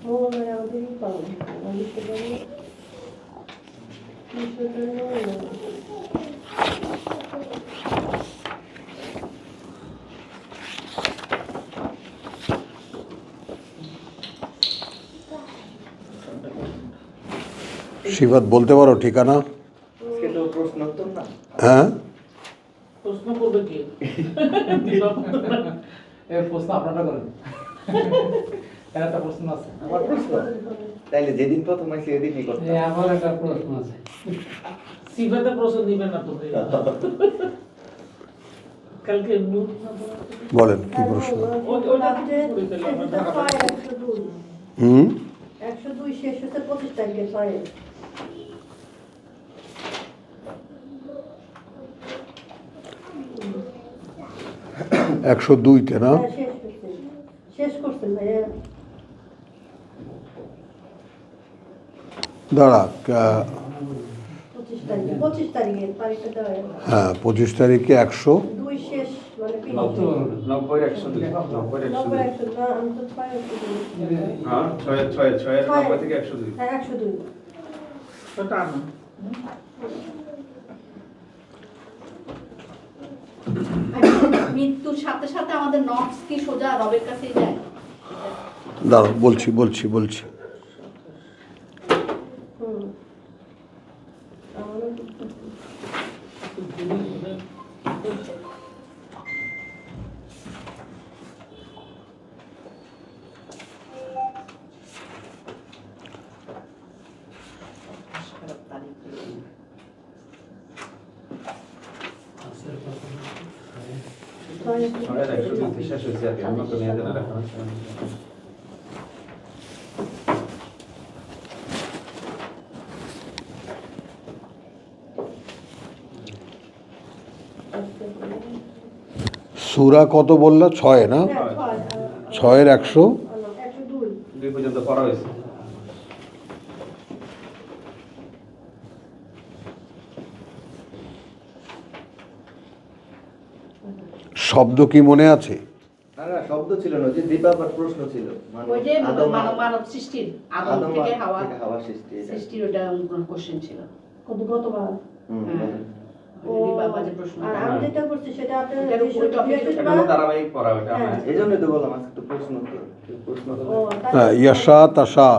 মঙ্গলবারে আমাদেরই পাবো বৃহস্পতিবারে শিবাত বলতে পারো ঠিকানা? হ্যাঁ, প্রশ্ন করবে কি? প্রশ্ন আপনারা করেন। একটা প্রশ্ন আছে। আমার প্রশ্ন তাইলে যেদিন প্রথম আইছি ওইদিনই করতাম। আমার একটা প্রশ্ন আছে। সিফাতে প্রশ্ন দিবেন না তুমি। কালকে নূর না বলেন কি প্রশ্ন? ওটা করে দিলাম আমরা ধারা। 102 শেষ হচ্ছে 25 তারিখে 6 102-তে না? শেষ করছেন ভাইয়া। দাঁড়া, 25 তারিখে তারিখটা দেওয়া হয়। হ্যাঁ 25 তারিখে 100 2 শেষ মানে 90 102 90 90 102 100 না আমি তো 6 হ্যাঁ 6 এর 90 থেকে 102 হ্যাঁ 102 ওটা আনো। মৃত্যুর সাথে সাথে আমাদের নটস কি সোজা রবের কাছেই যায়? দাঁড়াও, বলছি শেষ হয়েছে আর কি অন্য তো মেয়েদের আর এখন সূরা কত বললা? 6 না? 6-এর 100 2 পর্যন্ত পড়া হয়েছে। শব্দ কি মনে আছে? না শব্দ ছিল না, যে দীপাবার প্রশ্ন ছিল। ওই যে মানব সৃষ্টির আদম থেকে হাওয়া সৃষ্টির ওটা কোশ্চেন ছিল। গতবার দীপাবা যে প্রশ্ন আর আমি যেটা করছি সেটা আপনাদের এটার উপরে topic এর এটা হলো ধারাবাহিক পড়া ওটা। হ্যাঁ। এইজন্যই তো বললাম আজকে তো প্রশ্ন তো ও হ্যাঁ, ইয়াশা তাশা।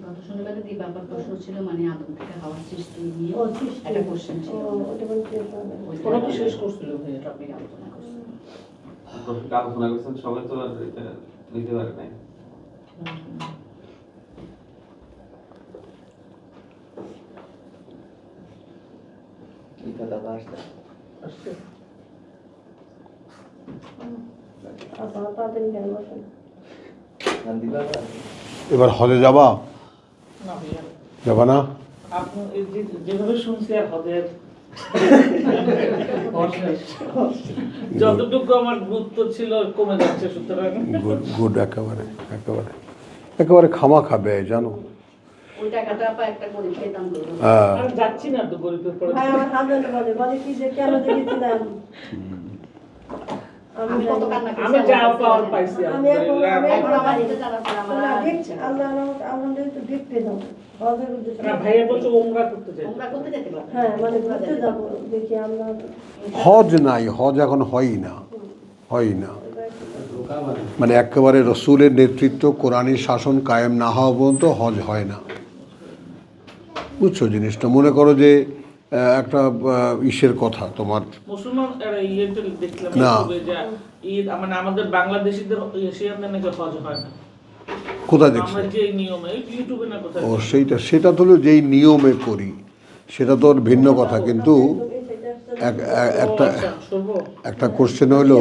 গত শনিবারে দীপাবার প্রশ্ন ছিল মানে আদম থেকে হাওয়া সৃষ্টি নিয়ে ও সৃষ্টি একটা কোশ্চেন ছিল। ওটা বলতে ওরা তো শেষ করছিল ভাই এটা। টপিক আলোচনা করছি। আলোচনা করছেন সবাই তো আর এটা নিতে পারে নাই। এই কথা বাসটা আসছে। আপনারা তাড়াতাড়ি কেন বসেন? শান্তি বাবা এবার হলে যাবা না ভাইয়া। যাবা না? আপনি এই যেভাবে শুনছি আর হদের যতটুকু আমার গুরুত্ব ছিল কমে যাচ্ছে, সুতরাং গুড একেবারে খামা খাবে জানো। ওই টাকাটা আপা একটা গরিব খেতাম করবো। হ্যাঁ, আমি যাচ্ছি না তো গরিবের পরে। ভাই আমার হাজবেন্ড বলে কি যে কেন দেখেছিলাম আমি কত কান্না করেছি। আমি যা পাওয়ার পাইছি আমি এখন- এখন আমার এটা জানার পর আমার আর ইচ্ছা নেই। আল্লাহ আলহামদুলিল্লাহ দেখতে যাবো হজের উদ্দেশ্যে। না ভাইয়া বলছে ওমরা করতে চাই। তোমরা করতে যেতে পারো। হ্যাঁ মানে ঘুরতে যাবো দেখি আল্লাহ হজ নাই, হজ এখন হয়ই না। মানে একেবারে রসুলের নেতৃত্ব, কোরআনী শাসন কায়েম না হওয়া পর্যন্ত হজ হয় না। বুঝছো জিনিসটা? মনে করো যে একটা ইসের কথা তোমার, মুসলমান ইয়েটা দেখলাম না। ইউটিউবে যে ঈদ মানে আমাদের বাংলাদেশিদের এশিয়ানদের নাকি হজ হয় না। কোথায় দেখছো? আমরা যে নিয়মে ইউটিউবে না কোথায়। ও সেটা তো হলো যেই নিয়মে করি সেটা তো আর ভিন্ন কথা, কিন্তু একটা শুনবো একটা কোশ্চেন হলো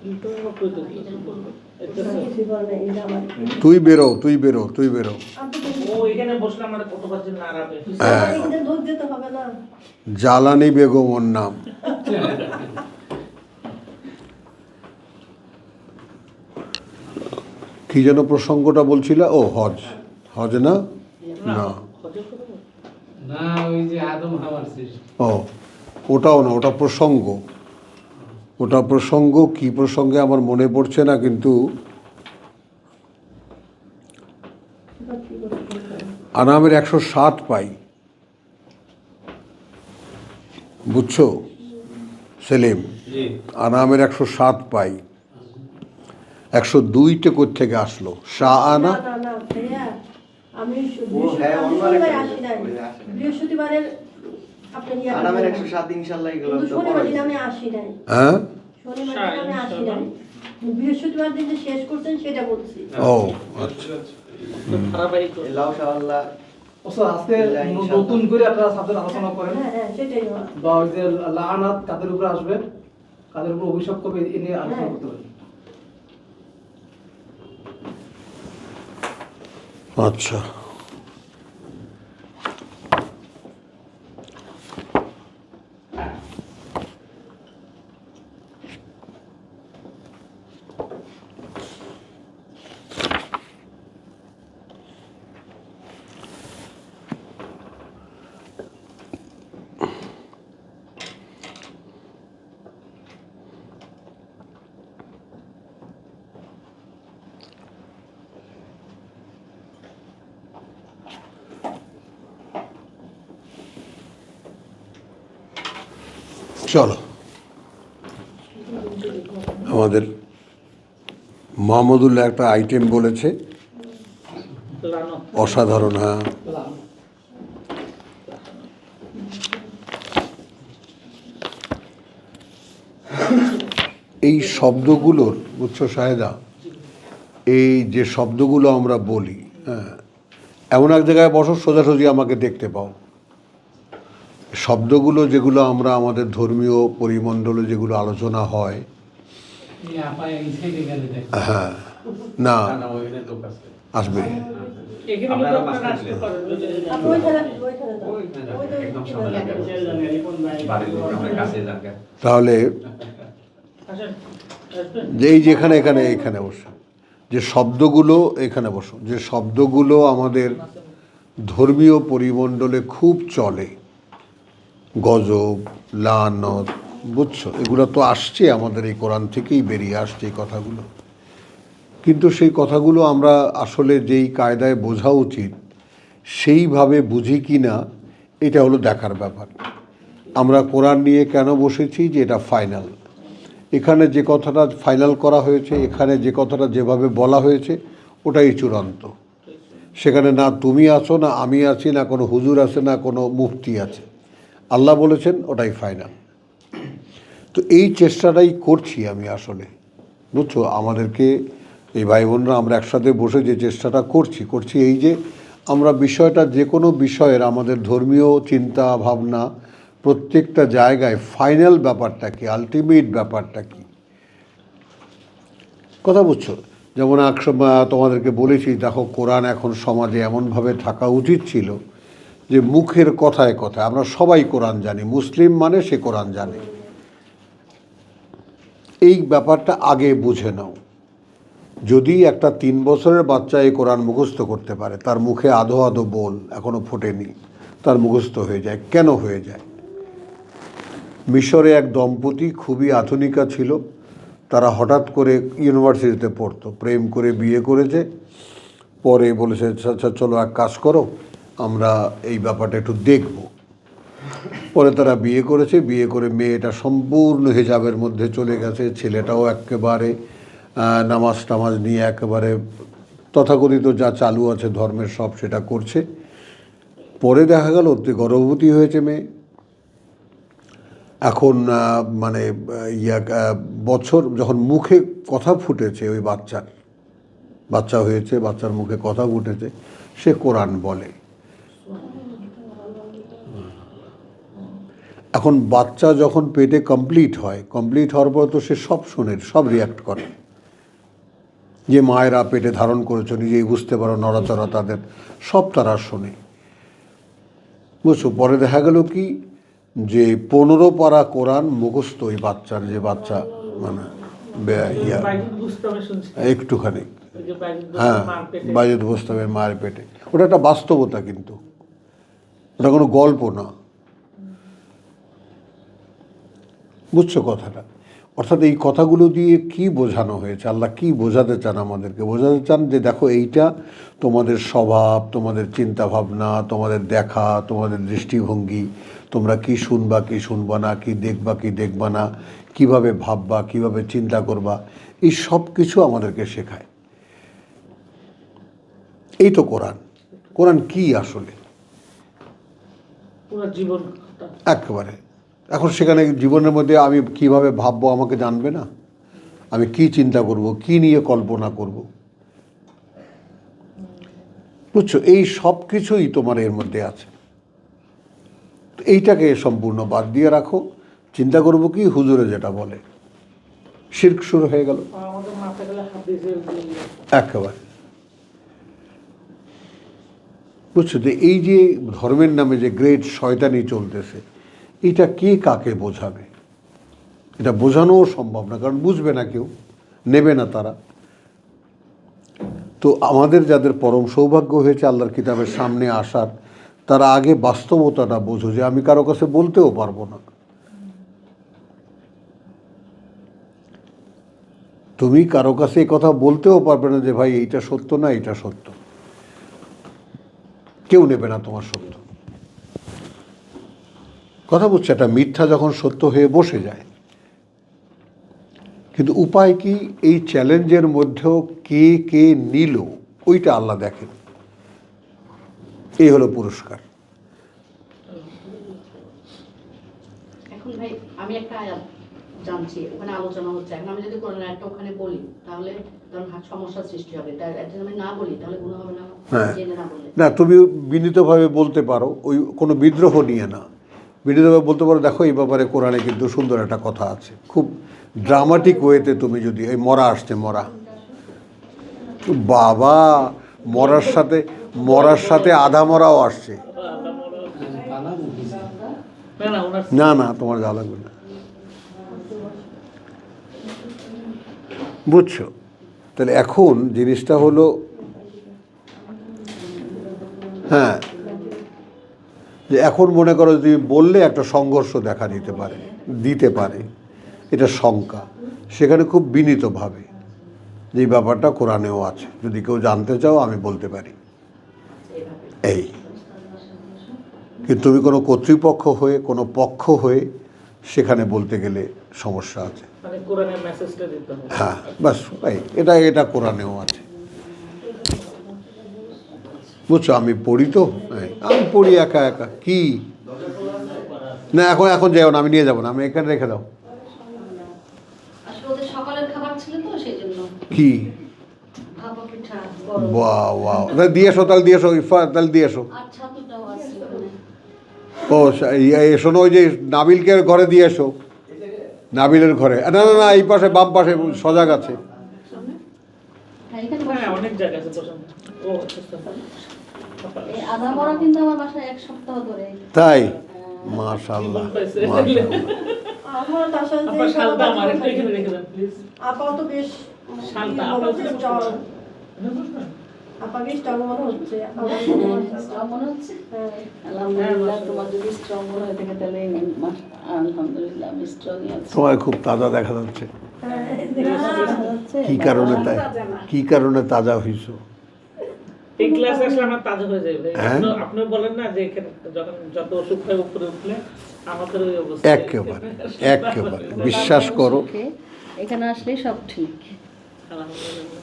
ইউটিউবে কইতে কি করব কিছু বলবে এই যে আমার তুই বেরো, তুই বেরো, তুই বেরো। আপনি ও এখানে বসলে আমার কত পাচ্ছেন না আরামে। এখানে লোক যেতে হবে না। জ্বালানি বেগম ওর নাম। কি যেন প্রসঙ্গটা বলছিল? ও হজ, হজ না? না, হজের কথা বল। না, ওই যে আদম হাওয়ার সৃষ্টি। ও ওটাও না, ওটা প্রসঙ্গ। ওটা প্রসঙ্গ, কি প্রসঙ্গে আমার মনে পড়ছে না, কিন্তু এবার কি করতে হবে? আনামের 107 পাই, বুঝছো সেলিম? জি আনামের 107 পাই। 102টা কোত্থেকে আসলো? শাহ আনা। না না না ভাইয়া, আমি হ্যাঁ, অন্য শনিবার আরেকটা আসি নাই। ওই যে আসে নাই। বৃহস্পতিবারের আপনি নিয়ে আনামের আসবেন। 107 ইনশাআল্লাহ এগুলো কিন্তু তো শনিবার দিন পড়াইছে। আমি আসি নাই। হ্যাঁ, শনিবার দিন আমি আসি নাই। বৃহস্পতিবার দিন যে শেষ করছেন সেটা বলছি। ও আচ্ছা। ধারাবাহিক এই লাউ শাআল্লাহ অবশ্য আজকে নতুন করে আপনারা সাবজেক্ট আলোচনা করেন, হ্যাঁ হ্যাঁ সেটাই হয়। বা ওই যে লাআনাত কাদের উপরে আসবে, কাদের উপর অভিশাপ করবে, এ নিয়ে আলোচনা করতে পারেন। আচ্ছা, চলো। আমাদের মাহমুদুল্লাহ একটা আইটেম বলেছে, লানত। অসাধারণ। হ্যাঁ, এই শব্দগুলোর, বুঝছো শাহেদা, এই যে শব্দগুলো আমরা বলি, হ্যাঁ, এমন এক জায়গায় বসো, সোজাসুজি আমাকে দেখতে পাও। শব্দগুলো যেগুলো আমরা আমাদের ধর্মীয় পরিমণ্ডলে যেগুলো আলোচনা হয়, হ্যাঁ, না আসবে, এখানে কিন্তু আপনারা আসতে পারেন যদি আপনি ওইখানে যান। একদম সামনে বাড়ির লোক আমরা কাছে যান। তাহলে আসেন, আসবেন। যে এই যেখানে এখানে এখানে বসো, যে শব্দগুলো এখানে বসো, যে শব্দগুলো আমাদের ধর্মীয় পরিমণ্ডলে খুব চলে, গজব, লানত, বুঝছো, এগুলো তো আসছে আমাদের এই কোরআন থেকেই বেরিয়ে আসছে এই কথাগুলো। কিন্তু সেই কথাগুলো আমরা আসলে যেই কায়দায় বোঝা উচিত সেইভাবে বুঝি কি না, এটা হলো দেখার ব্যাপার। আমরা কোরআন নিয়ে কেন বসেছি? যে এটা ফাইনাল। এখানে যে কথাটা ফাইনাল করা হয়েছে, এখানে যে কথাটা যেভাবে বলা হয়েছে, ওটাই চূড়ান্ত। সেখানে না তুমি আছো, না আমি আছি, না কোনো হুজুর আছে, না কোনো মুফতি আছে। আল্লাহ বলেছেন, ওটাই ফাইনাল। তো এই চেষ্টাটাই করছি আমি আসলে, বুঝছো, আমাদেরকে এই ভাই বোনরা আমরা একসাথে বসে যে চেষ্টাটা করছি এই যে আমরা বিষয়টা, যে কোনো বিষয়ের আমাদের ধর্মীয় চিন্তা ভাবনা প্রত্যেকটা জায়গায় ফাইনাল ব্যাপারটা কি, আলটিমেট ব্যাপারটা কি, কথা বুঝছো। যেমন তোমাদেরকে বলেছি, দেখো কোরআন এখন সমাজে এমনভাবে থাকা উচিত ছিল যে মুখের কথায় কথায় আমরা সবাই কোরআন জানি, মুসলিম মানে সে কোরআন জানে। এই ব্যাপারটা আগে বুঝে নাও। যদি একটা 3 বছরের বাচ্চা এই কোরআন মুখস্থ করতে পারে, তার মুখে আধো আধো বল এখনো ফোটেনি, তার মুখস্থ হয়ে যায়। কেন হয়ে যায়? মিশরে এক দম্পতি খুবই আধুনিকা ছিল, তারা হঠাৎ করে ইউনিভার্সিটিতে পড়তো, প্রেম করে বিয়ে করেছে, পরে বলেছে আচ্ছা চলো এক কাজ করো, আমরা এই ব্যাপারটা একটু দেখব। পরে তারা বিয়ে করেছে, বিয়ে করে মেয়েটা সম্পূর্ণ হিজাবের মধ্যে চলে গেছে, ছেলেটাও একেবারে নামাজ টামাজ নিয়ে একেবারে তথাকথিত যা চালু আছে ধর্মের সব সেটা করছে। পরে দেখা গেল গর্ভবতী হয়েছে মেয়ে। এখন মানে বছর যখন মুখে কথা ফুটেছে, ওই বাচ্চা হয়েছে, বাচ্চার মুখে কথা ফুটেছে, সে কোরআন বলে। এখন বাচ্চা যখন পেটে কমপ্লিট হওয়ার পর তো সে সব শোনে, সব রিয়াক্ট করে। যে মায়েরা পেটে ধারণ করেছো নিজেই বুঝতে পারো, নড়াচড়া তাদের সব তারা শোনে, বুঝছো। পরে দেখা গেল কি যে 15 পারা কোরআন মুখস্থ ওই বাচ্চার, যে বাচ্চা মানে বাইজিদ বুস্তামে শুনছি, একটুখানি, ওই যে বাইজিদ হ্যাঁ বুস্তাম মার পেটে। বায়ুদ বোস্তামের মায়ের পেটে, ওটা একটা বাস্তবতা, কিন্তু ওটা কোনো গল্প না, বুঝছো কথাটা। অর্থাৎ এই কথাগুলো দিয়ে কি বোঝানো হয়েছে, আল্লাহ কি বোঝাতে চান আমাদেরকে? বোঝাতে চান যে দেখো এইটা তোমাদের স্বভাব, তোমাদের চিন্তা ভাবনা, তোমাদের দেখা, তোমাদের দৃষ্টিভঙ্গি, তোমরা কি শুনবা কি শুনবা না, কি দেখবা কি দেখবা না, কিভাবে ভাববা কিভাবে চিন্তা করবা, এই সব কিছু আমাদেরকে শেখায়। এই তো কোরআন। কোরআন কি আসলে? পুরো জীবন একেবারে। এখন সেখানে জীবনের মধ্যে আমি কিভাবে ভাববো আমাকে জানবে না, আমি কি চিন্তা করব, কি নিয়ে কল্পনা করব, বুঝছো, এই সব কিছুই তোমার এর মধ্যে আছে। এইটাকে সম্পূর্ণ বাদ দিয়ে রাখো, চিন্তা করব কি হুজুরে যেটা বলে, শিরক শুরু হয়ে গেল আমাদের মাথা গেলে হাদিসের একেবারে, বুঝছো। যে এই যে ধর্মের নামে যে গ্রেট শয়তানি চলতেছে, এটা কে কাকে বোঝাবে? এটা বোঝানোও সম্ভব না, কারণ বুঝবে না কেউ, নেবে না তারা। তো আমাদের যাদের পরম সৌভাগ্য হয়েছে আল্লাহর কিতাবের সামনে আসার, তারা আগে বাস্তবতাটা বোঝো যে আমি কারো কাছে বলতেও পারবো না। তুমি কারো কাছে এই কথা বলতেও পারবে না যে ভাই এইটা সত্য না, এইটা সত্য, কেউ নেবে না তোমার সত্য কথা। বুঝছে, একটা মিথ্যা যখন সত্য হয়ে বসে যায়, কিন্তু উপায় কি? এই চ্যালেঞ্জের মধ্যেও কে কে নিল ওইটা আল্লাহ দেখেন, এই হলো পুরস্কার। এখন ভাই আমি একটা আয়াত জানছি, ওখানে আলোচনা হচ্ছে, এখন আমি যদি কোরআন একটা ওখানে বলি তাহলে ধরুন সমস্যার সৃষ্টি হবে, তাই একটা আমি না বলি তাহলে গুনাহ হবে না? হ্যাঁ, জেনে না বললে না তুমি বিনীতভাবে বলতে পারো, ওই কোনো বিদ্রোহ নিয়ে না, বিনীতভাবে বলতে পারো দেখো এই ব্যাপারে কোরআনে কিন্তু সুন্দর একটা কথা আছে, খুব ড্রামাটিক ওয়েতে তুমি যদি, এই মরা আসছে, মরা বাবা, মরার সাথে আধা মরাও আসছে, না না তোমার যা লাগবে না, বুঝছো। তাহলে এখন জিনিসটা হলো, হ্যাঁ, যে এখন মনে করো তুমি বললে একটা সংঘর্ষ দেখা দিতে পারে, এটা শঙ্কা, সেখানে খুব বিনীতভাবে যে ব্যাপারটা কোরআনেও আছে, যদি কেউ জানতে চাও আমি বলতে পারি, এই। কিন্তু তুমি কোনো কর্তৃপক্ষ হয়ে, কোনো পক্ষ হয়ে সেখানে বলতে গেলে সমস্যা আছে, মানে কোরআনের মেসেজটা দিতে হবে। হ্যাঁ বাস, এটা কোরআনেও আছে, বুঝছো। আমি পড়ি তো, আমি পড়ি একা একা, কি না, এখন যাও না, আমি নিয়ে যাবো না, আমি এখানে রেখে দাও। আসলে ওদের সকালের খাবার ছিল তো সেই জন্য কি ভাপা পিঠা বাহ বাহ, দিয়ে এসো, তাহলে দিয়ে এসো, তাহলে দিয়ে এসো। আচ্ছা দুটাও আছে ওখানে। ও এসো না, ওই যে নাবিলকে ঘরে দিয়ে এসো, নাবিলের ঘরে, না না না, এই পাশে বাম পাশে সজাগ আছে। হ্যাঁ, এখানে হ্যাঁ, বসো। অনেক জায়গা আছে বসানো। ও আচ্ছা, এই আধা মরা কিন্তু আমার বাসায় 1 সপ্তাহ ধরে। তাই মাশাআল্লাহ, মাশাআল্লাহ। আমার তার সাথে আপনার শালটা আমার একটু এখানে রেখে দেন প্লিজ। আপাও তো বেশ শালটা মনে আপনার হচ্ছে কাছে strong। বসবেন? আপাকে স্ট্রং মনে হচ্ছে। স্ট্রং মনে হচ্ছে? হ্যাঁ। আলহামদুলিল্লাহ, তোমার যদি স্ট্রং মনে হয়ে থাকে তাহলে আলহামদুলিল্লাহ আমি স্ট্রংই আছি। তোমায় খুব তাজা দেখা যাচ্ছে, হচ্ছে? কি কারণে তাজা হইছো? এই ক্লাসে আসলে আমার তাজা হয়ে যাবে। হ্যাঁ? আপনি বলেন না যে এখানে যখন যত অসুখ হয় উপরে উঠলে আমাদের ওই অবস্থা। একেবারে একেবারে বিশ্বাস করো, এখানে আসলেই সব ঠিক। আলহামদুলিল্লাহ।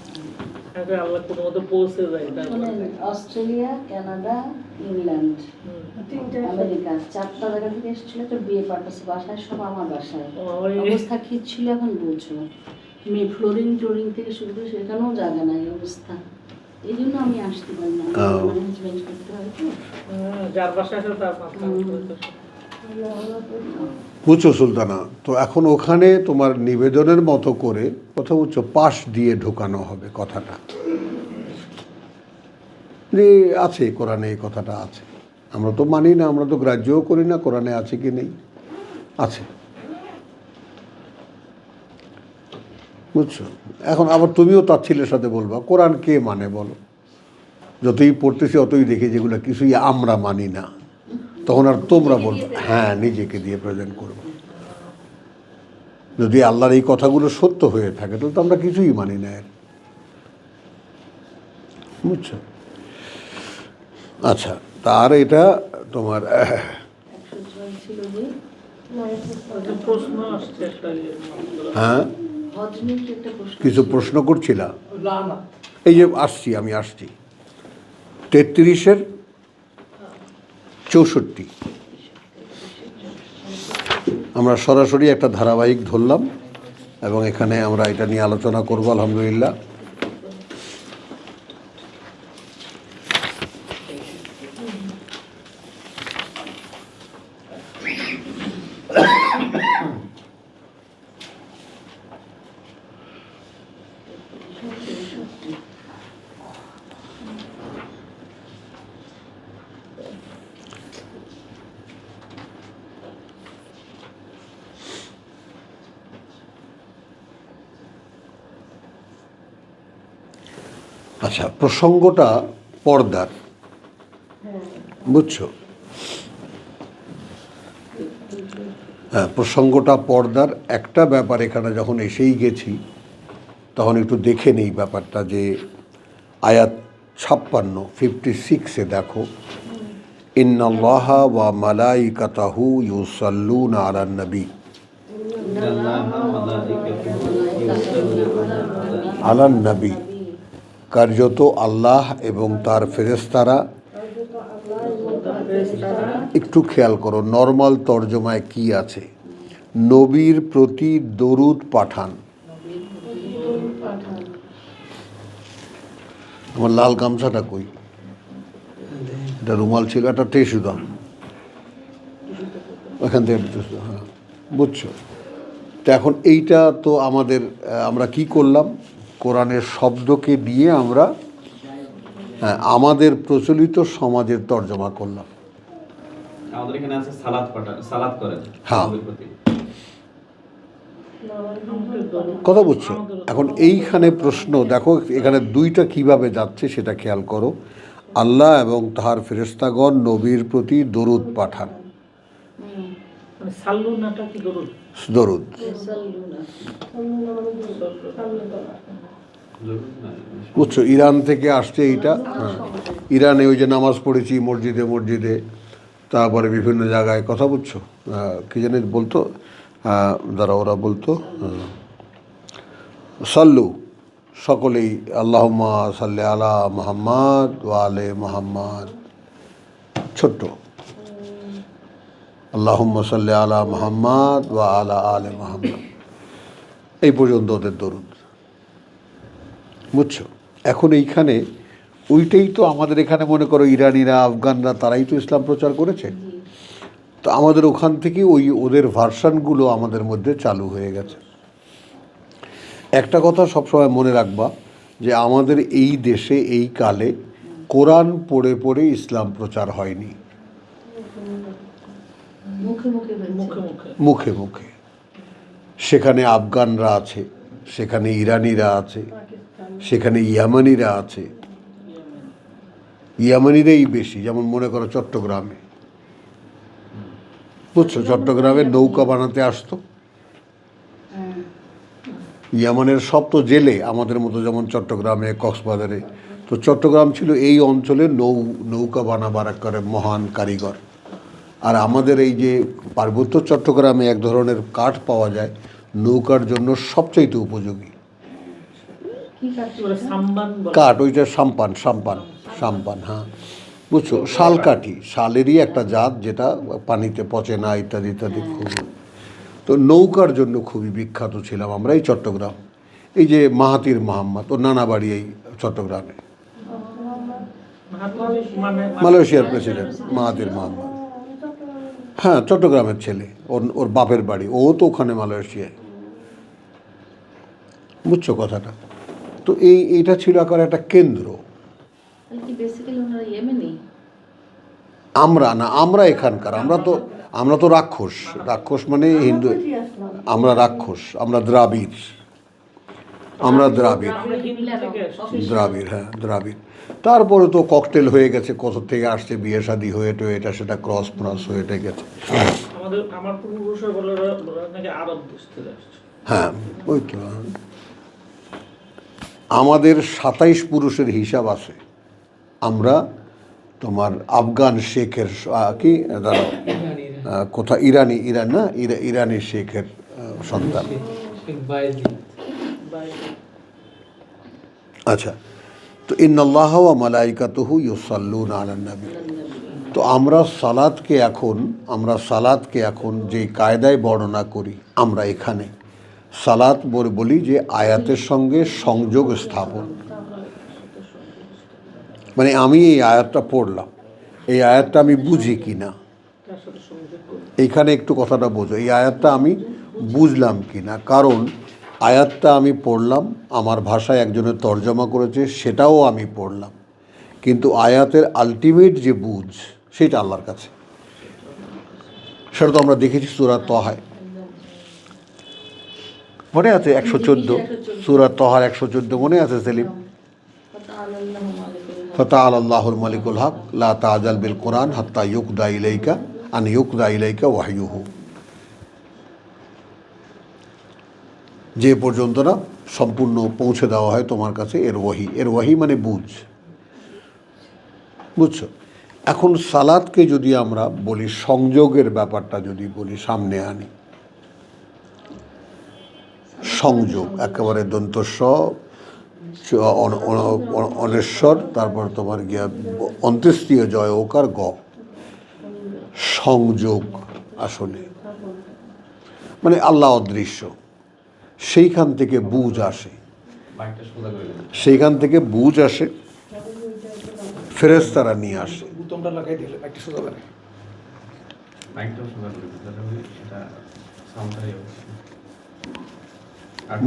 আগে আল্লাহ কোনো মতো পৌঁছে যায় তারপরে। অস্ট্রেলিয়া, কানাডা, ইংল্যান্ড, আমেরিকা 4টা জায়গা থেকে এসেছিল, তো বিয়ে পারপাসে বাসায় সব আমার বাসায়। অবস্থা কি ছিল এখন বুঝছো? ফ্লোরিং থেকে শুরু করে সেখানেও জায়গা নাই অবস্থা। এই জন্য আমি আসতে পারি না, ম্যানেজমেন্ট করতে হয় তো। যার বাসায় আছে তার মাথা বুঝছো সুলতানা? তো এখন ওখানে তোমার নিবেদনের মতো করে কথা বুঝছো, পাশ দিয়ে ঢোকানো হবে কথাটা, যে আছে কোরআনে এই কথাটা আছে। আমরা তো মানি না, আমরা তো গ্রাহ্যও করি না কোরআনে আছে কি নেই, আছে। বুঝছো? এখন আবার তুমিও তার ছেলের সাথে বলবা কোরআন কে মানে বলো, যতই পড়তেছি অতই দেখি যেগুলো কিছুই আমরা মানি না, তখন আর তোমরা বলবে হ্যাঁ নিজেকে দিয়ে প্রেজেন্ট করবো। যদি আল্লাহর এই কথাগুলো সত্য হয়ে থাকে তাহলে তো আমরা কিছুই মানি না এর। বুঝছো? আচ্ছা, তার এটা তোমার 106 ছিল যে একটা প্রশ্ন আসছে একটা হ্যাঁ হজ নিয়ে কি একটা প্রশ্ন কিছু ছিল? প্রশ্ন করছিলা? লানা এই যে আমি আসছি 33-এর 64। আমরা সরাসরি একটা ধারাবাহিক ধরলাম এবং এখানে আমরা এটা নিয়ে আলোচনা করব আলহামদুলিল্লাহ। আচ্ছা, প্রসঙ্গটা পর্দার, বুঝছো? হ্যাঁ, প্রসঙ্গটা পর্দার। একটা ব্যাপার এখানে যখন এসেই গেছি তখন একটু দেখে নেই ব্যাপারটা, যে আয়াত 56 দেখো, ইন্নাল্লাহা ওয়া মালাইকাতাহু ইউসাল্লুনা আলান নবী, আলান নবী, কার্যত আল্লাহ এবং তার ফেরেশতারা, একটু খেয়াল করো নর্মাল তর্জমায় কি আছে, নবীর প্রতি দরুদ পাঠান। আমার লাল গামছাটা কই? এটা রুমাল ছিল, একটা টিস্যু দাও ওখান থেকে, হ্যাঁ বুঝছো? তো এখন এইটা তো আমরা কি করলাম, কোরআনের শব্দকে দিয়ে আমরা আমাদের প্রচলিত সমাজের তর্জমা করলাম। আমাদের এখানে আছে সালাত করেন হ্যাঁ। নবীর প্রতি। কথা বুঝছো? এখন এইখানে প্রশ্ন দেখো, এখানে দুইটা কিভাবে যাচ্ছে সেটা খেয়াল করো। আল্লাহ এবং তাহার ফেরেশতাগণ নবীর প্রতি দরুদ পাঠান, মানে সাল্লুনাটা কি দরুদ? দরুদ। বুঝছো? ইরান থেকে আসছে এইটা। হ্যাঁ, ইরানে ওই যে নামাজ পড়েছি মসজিদে মসজিদে, তারপরে বিভিন্ন জায়গায়, কথা বুঝছো? কি জানি বলতো, যারা ওরা বলতো সাল্লু, সকলেই আল্লাহুম্মা সাল্লি আলা মুহাম্মাদ ওয়া আলে মুহাম্মাদ, ছোট্ট আল্লাহুম্মা সাল্লি আলা মুহাম্মাদ ওয়া আলা আলে মুহাম্মাদ, এই পর্যন্ত ওদের দরুদ। বুঝছো? এখন এইখানে ওইটাই তো আমাদের এখানে মনে করো ইরানিরা, আফগানরা, তারাই তো ইসলাম প্রচার করেছে। তো আমাদের ওখান থেকে ওদের ভার্সানগুলো আমাদের মধ্যে চালু হয়ে গেছে। একটা কথা সবসময় মনে রাখবা, যে আমাদের এই দেশে এই কালে কোরআন পড়ে পড়ে ইসলাম প্রচার হয়নি, মুখে মুখে মুখে মুখে মুখে মুখে। সেখানে আফগানরা আছে, সেখানে ইরানিরা আছে, সেখানে ইয়ামানিরা আছে, ইয়ামানিরাই বেশি। যেমন মনে করো চট্টগ্রামে, বুঝছো, চট্টগ্রামে নৌকা বানাতে আসতো ইয়ামানের সব তো জেলে, আমাদের মতো যেমন চট্টগ্রামে, কক্সবাজারে। তো চট্টগ্রাম ছিল এই অঞ্চলে নৌকা বানাবার একেবারে মহান কারিগর। আর আমাদের এই যে পার্বত্য চট্টগ্রামে এক ধরনের কাঠ পাওয়া যায় নৌকার জন্য সবচাইতে উপযোগী সাম্বান বলে। কাঠ, ওইটা সাম্পান, হ্যাঁ বুঝছো, শালকাঠি, শালেরই একটা জাত যেটা পানিতে পচে না, ইত্যাদি ইত্যাদি। খুব তো নৌকার জন্য খুবই বিখ্যাত ছিলাম আমরা এই চট্টগ্রাম। এই যে মাহাতির মোহাম্মদ, ও নানা বাড়ি এই চট্টগ্রামে, মালয়েশিয়ার প্রেসিডেন্ট মাহাতির মোহাম্মদ। হ্যাঁ, চট্টগ্রামের ছেলে, ওর বাপের বাড়ি, ও তো ওখানে মালয়েশিয়ায়। বুঝছো কথাটা? তো এইটা ছিল আকার একটা কেন্দ্র। তাহলে কি বেসিক্যালি ওনারা ইয়েমেনি? আমরা এখানকার, আমরা তো রাক্ষস মানে হিন্দু, আমরা রাক্ষস, আমরা দ্রাবিড়, আমরা হিন্দু থেকে এসেছি। দ্রাবিড়। তারপরে তো ককটেল হয়ে গেছে, কত থেকে আসছে, বিয়ে শাদী হয়ে তো এটা সেটা ক্রস হয়ে গেছে। আমার পূর্বপুরুষরা বলে ওরা নাকি আরব দেশ থেকে আসছে। হ্যাঁ, ওই তো আমাদের 27 পুরুষের হিসাব আছে। আমরা তোমার আফগান শেখের কি কোথায় ইরানি শেখের সন্তান। আচ্ছা, তো ইন্নাল্লাহ ওয়া মালাইকাতুহু ইউসাল্লুনা আলান নবী। তো আমরা সালাতকে এখন যে কায়দায় বর্ণনা করি, আমরা এখানে সালাত বলি যে আয়াতের সঙ্গে সংযোগ স্থাপন। মানে আমি এই আয়াতটা পড়লাম, এই আয়াতটা আমি বুঝি কি না, এইখানে একটু কথাটা বোঝো, এই আয়াতটা আমি বুঝলাম কি না। কারণ আয়াতটা আমি পড়লাম, আমার ভাষায় একজনের তর্জমা করেছে, সেটাও আমি পড়লাম, কিন্তু আয়াতের আলটিমেট যে বুঝ সেটা আল্লাহর কাছে। সেটা তো আমরা দেখেছি সূরা তহায়, মনে আছে 114, সূরা তহার 114 মনে আছে সেলিম? ফাতাআলা আল্লাহুল মালিকুল হক লা তাজাল বিল কোরআন হাত্তা ইউকদা ইলাইকা ওয়াহয়ুহু। যে পর্যন্ত না সম্পূর্ণ পৌঁছে দেওয়া হয় তোমার কাছে এর ওয়াহি মানে বুঝছো? এখন সালাতকে যদি আমরা বলি, সংযোগের ব্যাপারটা যদি বলি, সামনে আনি, সংযোগ একেবারে দন্তস্ব অনেশ্বর, তারপর তোমার গিয়া অন্ত্যেষ্টিয় জয় ওকার গ, সংযোগ আসলে মানে আল্লাহ অদৃশ্য, সেইখান থেকে বুঝ আসে, ফেরেশতারা নিয়ে আসে।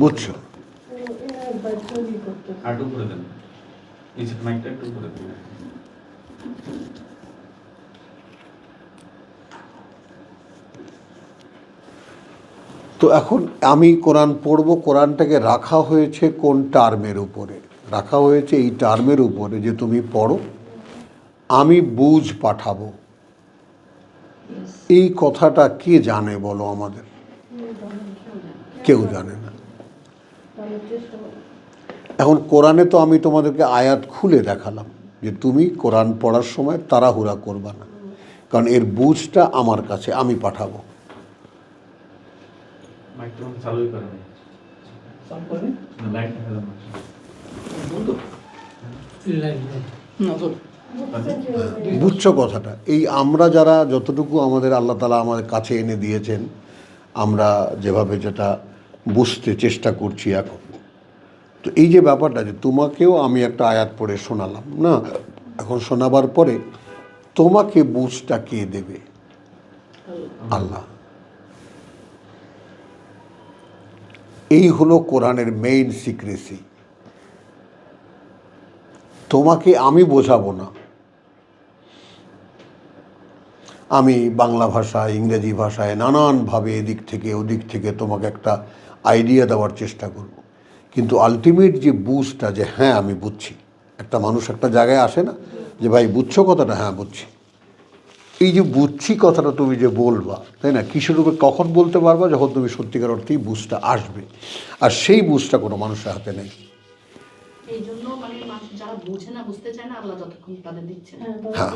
বুঝছো? হাঁটু করে দেন, নিচের মাইকটা একটু করে দেন। তো এখন আমি কোরআন পড়ব, কোরআনটাকে রাখা হয়েছে কোন টার্মের উপরে? রাখা হয়েছে এই টার্মের উপরে যে তুমি পড়ো, আমি বুঝ পাঠাবো। এই কথাটা কে জানে বলো আমাদের? কেউ জানে না। এখন কোরআনে তো আমি তোমাদেরকে আয়াত খুলে দেখালাম যে তুমি কোরআন পড়ার সময় তাড়াহুড়া করবা না, কারণ এর বুঝটা আমার কাছে, আমি পাঠাবো। বুঝছো কথাটা? এই আমরা যারা যতটুকু আমাদের আল্লাহ তাআলা আমাদের কাছে এনে দিয়েছেন, আমরা যেভাবে যেটা বুঝতে চেষ্টা করছি এখন, তো এই যে ব্যাপারটা যে তোমাকেও আমি একটা আয়াত পড়ে শোনালাম না, এখন শোনাবার পরে তোমাকে বুঝটা কে দেবে? আল্লাহ। এই হলো কোরআনের মেইন সিক্রেসি। তোমাকে আমি বোঝাবো না, আমি বাংলা ভাষায়, ইংরেজি ভাষায় নানানভাবে এদিক থেকে ওদিক থেকে তোমাকে একটা আইডিয়া দেওয়ার চেষ্টা করব, কিন্তু আলটিমেট যে বুঝটা, যে হ্যাঁ আমি বুঝছি, একটা মানুষ একটা জায়গায় আসে না যে ভাই বুঝছো কথাটা? হ্যাঁ বুঝছি। এই যে বুঝছি কথাটা তুমি যে বলবা, তাই না, কিসের উপরে কখন বলতে পারবা? যখন তুমি সত্যিকার অর্থেই বুঝটা আসবে, আর সেই বুঝটা কোনো মানুষের হাতে নেই। এই জন্য মানে যারা বোঝে না, বুঝতে চায় না, আল্লাহ যতক্ষণ তাদের দিচ্ছেন। হ্যাঁ,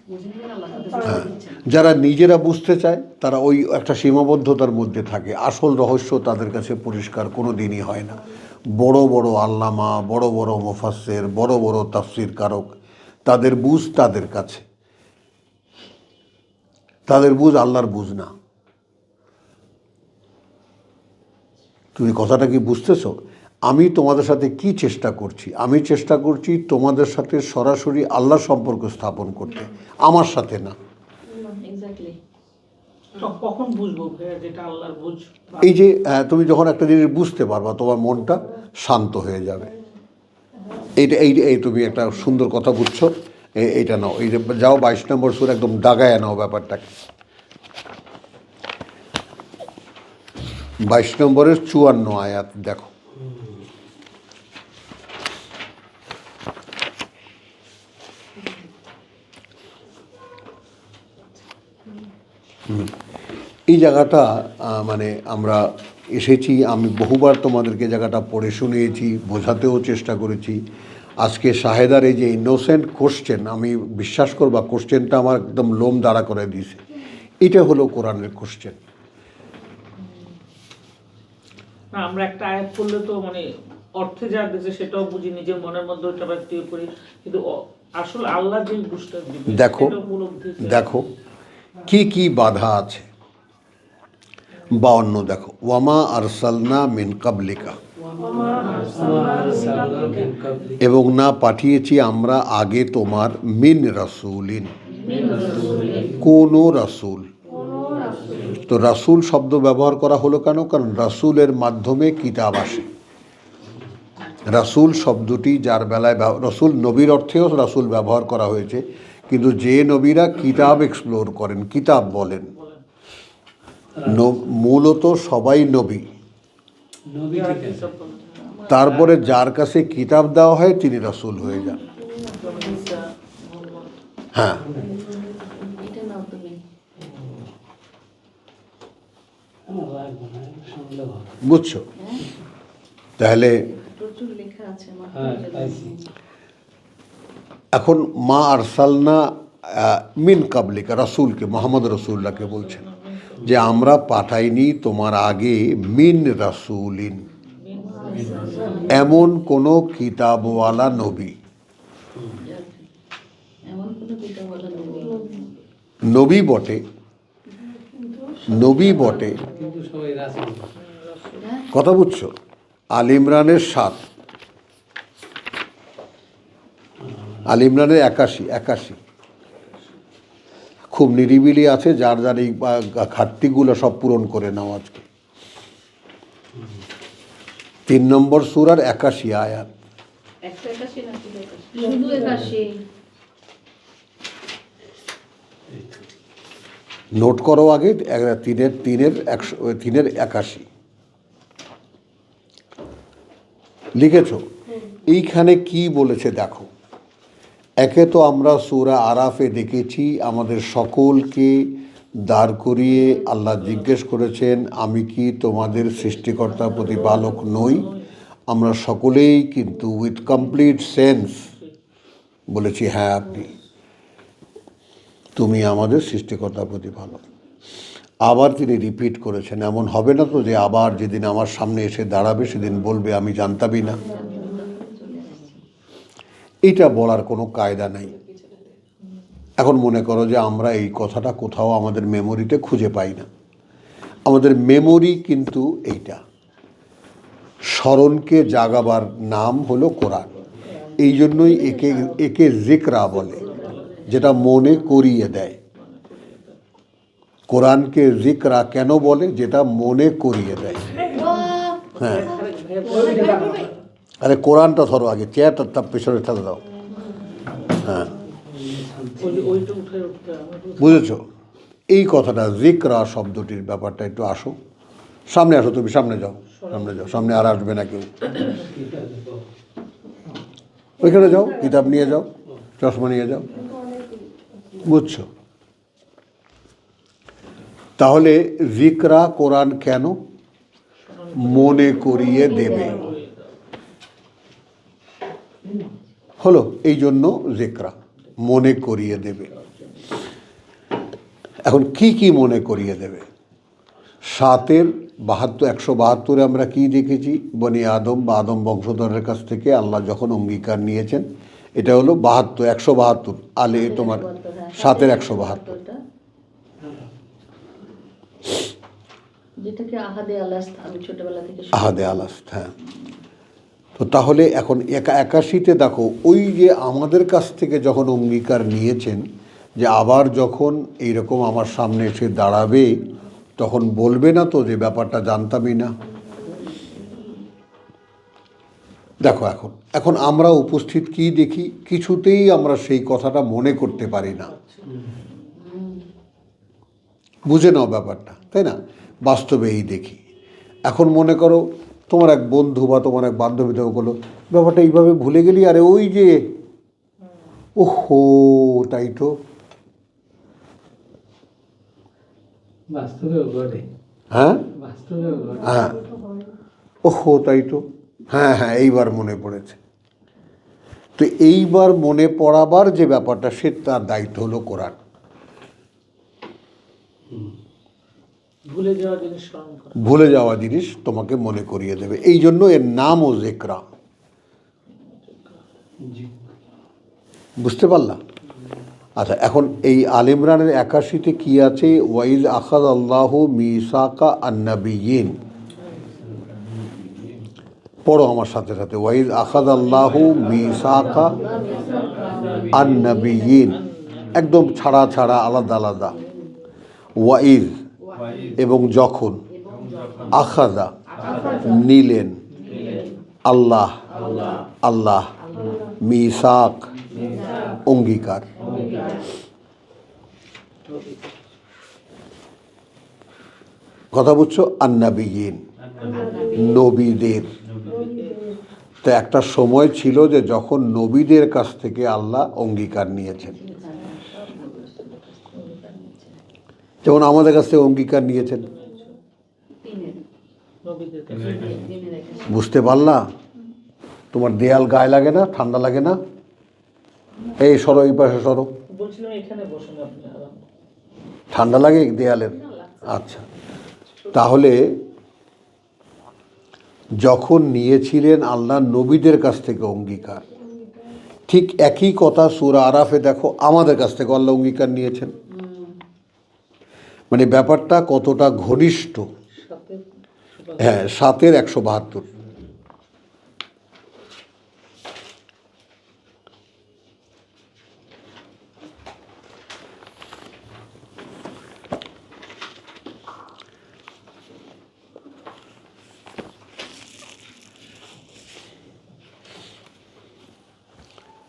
বুঝে নিবেন, আল্লাহ তাদের দিচ্ছেন। যারা নিজেরা বুঝতে চায় তারা ওই একটা সীমাবদ্ধতার মধ্যে থাকে, আসল রহস্য তাদের কাছে পরিষ্কার কোনো দিনই হয় না। বড় বড় আল্লামা, বড় বড় মুফাসসির, বড় বড় তাফসীর কারক, তাদের বুঝ তাদের কাছে, তাদের বুঝ আল্লাহর বুঝ না। তুমি কথাটা কি বুঝতেছো? আমি তোমাদের সাথে কি চেষ্টা করছি? আমি চেষ্টা করছি তোমাদের সাথে সরাসরি আল্লাহর সম্পর্ক স্থাপন করতে, আমার সাথে না। তো কখন বুঝবো ভাইয়া যেটা আল্লাহর বুঝ? এই যে তুমি যখন একটা জিনিস বুঝতে পারবা তোমার মনটা শান্ত হয়ে যাবে। এই তুমি একটা সুন্দর কথা বুঝছো, এইটা নাও, এই যে যাও 22 নম্বর সূরা একদম দাগায় নাও ব্যাপারটাকে। 22 নম্বরের 54 আয়াত দেখো। এই জায়গাটা মানে আমরা এসেছি, আমি বহুবার তোমাদেরকে জায়গাটা পড়ে শুনিয়েছি, বোঝাতেও চেষ্টা করেছি। আজকে শাহেদার এই যে ইনোসেন্ট কোশ্চেন, আমি বিশ্বাস করবা কোশ্চেনটা আমার একদম লোম দাঁড়া করে দিয়েছে। এটা হলো কোরআনের কোশ্চেন। না, আমরা একটা আয়াত পড়লে তো মানে অর্থে যা দিয়েছে সেটাও বুঝি, নিজের মনের মধ্যে ওটা ব্যক্ত করি, কিন্তু আসলে আল্লাহ যে বুঝটা দিবে দেখো সেটা উপলব্ধি দেখো কি কি বাধা আছে। 52 দেখো, ওয়ামা আরসালনা মিন কাবলিকা, এবং না পাঠিয়েছি আমরা আগে তোমার মিন রাসূলিন, কোন রাসূল। তো রাসূল শব্দ ব্যবহার করা হলো কেন? কারণ রাসূলের মাধ্যমে কিতাব আসে। রাসূল শব্দটি যার বেলায় রাসূল নবীর অর্থেও রাসূল ব্যবহার করা হয়েছে, কিন্তু যে নবীরা কিতাব এক্সপ্লোর করেন, কিতাব বলেন, মূলত সবাই নবী। তারপরে যার কাছে কিতাব দেওয়া হয় তিনি রাসূল হয়ে যান। হ্যাঁ, এটা নাও তুমি। বুঝছো? তাহলে প্রচুর লেখা আছে আমার। এখন মা আরসালনা মিন কাবলিকা, রাসূলকে, মোহাম্মদ রাসূলুল্লাহকে বলছেন যে আমরা পাঠাইনি তোমার আগে মিন রাসূলিন, এমন কোনো কিতাবওয়ালা নবী। এমন কোনো কিতাব বলা নেই। নবী বটে, নবী বটে, কথা বুঝছো? আল ইমরানের 7, আল ইমরানের 81 খুব নিরিবিলি আছে, যার যার এই ঘাটতিগুলো সব পূরণ করে নাও আজকে। 3 নম্বর সূরার 81 আয়াত। 181 না শুধু 81? নোট করো আগে, 3-এর 81 লিখেছো। এইখানে কি বলেছে দেখো। একে তো আমরা সূরা আরাফে দেখেছি আমাদের সকলকে দাঁড় করিয়ে আল্লাহ জিজ্ঞেস করেছেন, আমি কি তোমাদের সৃষ্টিকর্তা প্রতিপালক নই? আমরা সকলেই কিন্তু উইথ কমপ্লিট সেন্স বলেছি হ্যাঁ আপনি, তুমি আমাদের সৃষ্টিকর্তা প্রতিপালক। আবার তিনি রিপিট করেছেন, এমন হবে না তো যে আবার যেদিন আমার সামনে এসে দাঁড়াবে সেদিন বলবে আমি জানতামই না। এটা বলার কোনো কায়দা নাই। এখন মনে করো যে আমরা এই কথাটা কোথাও আমাদের মেমোরিতে খুঁজে পাই না। আমাদের মেমোরি কিন্তু এইটা, স্মরণকে জাগাবার নাম হলো কোরআন। এই জন্যই একে জিকরা বলে, যেটা মনে করিয়ে দেয়। কোরআনকে জিকরা কেন বলে? যেটা মনে করিয়ে দেয়। হ্যাঁ, আরে কোরআনটা ধরো আগে, চেয়ারটা তার পেছনে ঠেলে দাও। হ্যাঁ, বুঝেছো? এই কথাটা জিকরা শব্দটির ব্যাপারটা একটু আসো, সামনে আসো, তুমি সামনে যাও, সামনে যাও, সামনে আর আসবে না কেউ। ওইখানে যাও, কিতাব নিয়ে যাও, চশমা নিয়ে যাও, বুঝছো? তাহলে জিকরা কোরআন কেন? মনে করিয়ে দেবে হলো, এই জন্য জিকরা মনে করিয়ে দেবে। এখন কি কি মনে করিয়ে দেবে? 172 আমরা কি দেখেছি? বনি আদম বা আদম বংশধরের কাছ থেকে আল্লাহ যখন অঙ্গীকার নিয়েছেন, এটা হলো 172 আলে তোমার 7-এর 172, যেটাকে আহাদে আলাস্ত, আমি ছোটবেলা থেকে আহাদে আলাস্ত। হ্যাঁ, তো তাহলে এখন 81-তে দেখো, ওই যে আমাদের কাছ থেকে যখন অঙ্গীকার নিয়েছেন যে আবার যখন এইরকম আমার সামনে এসে দাঁড়াবে তখন বলবে না তো যে ব্যাপারটা জানতামই না। দেখো এখন এখন আমরা উপস্থিত কি দেখি, কিছুতেই আমরা সেই কথাটা মনে করতে পারি না। বুঝে নাও ব্যাপারটা, তাই না? বাস্তবে এই দেখি। এখন মনে করো তোমার এক বন্ধু বা তোমার এক বান্ধবী তো বলো ব্যাপারটা এইভাবে ভুলে গেলি, আরে ওই যে ওহো তাই তো। বাস্তবেও ঘটে, হ্যাঁ বাস্তবেও ঘটে। হ্যাঁ, ওহো তাই তো, হ্যাঁ হ্যাঁ এইবার মনে পড়েছে। তো এইবার মনে পড়াবার যে ব্যাপারটা, সে তার দায়িত্ব হলো কোরআন। ভুলে যাওয়া জিনিস স্মরণ করা। ভুলে যাওয়া জিনিস তোমাকে মনে করিয়ে দেবে, এই জন্য এর নামও যিকরা। বুঝতে পারলাম? আচ্ছা, এখন এই আল ইমরানের ৮১-তে কি আছে? ওয়াইজ আখায আল্লাহু মিসাকা আন-নাবিয়্যিন। পড়ো আমার সাথে সাথে, ওয়াইজ আখায আল্লাহু মিসাকা আন-নাবিয়্যিন, একদম ছাড়া ছাড়া, আলাদা আলাদা। ওয়াইজ এবং যখন, আখাযা নিলেন, আল্লাহ আল্লাহ, মিসাক অঙ্গীকার। কথা বুঝছো? আন-নাবিয়্যিন নবীদের। তো একটা সময় ছিল যে যখন নবীদের কাছ থেকে আল্লাহ অঙ্গীকার নিয়েছেন, যেমন আমাদের কাছ থেকে অঙ্গীকার নিয়েছেন। নবীদের কাছে বুঝতে পারলা? তোমার দেয়াল গায়ে লাগে না? ঠান্ডা লাগে না? এই সরো, এই পাশে সরো। বলছিলাম এখানে বসুন আপনি আরাম। ঠান্ডা লাগে দেয়ালের? আচ্ছা, তাহলে যখন নিয়েছিলেন আল্লাহ নবীদের কাছ থেকে অঙ্গীকার, ঠিক একই কথা সূরা আরাফে দেখো, আমাদের কাছ থেকে আল্লাহ অঙ্গীকার নিয়েছেন। মানে ব্যাপারটা কতটা ঘনিষ্ঠ। সাথে হ্যাঁ, ৭-এর ১৭২।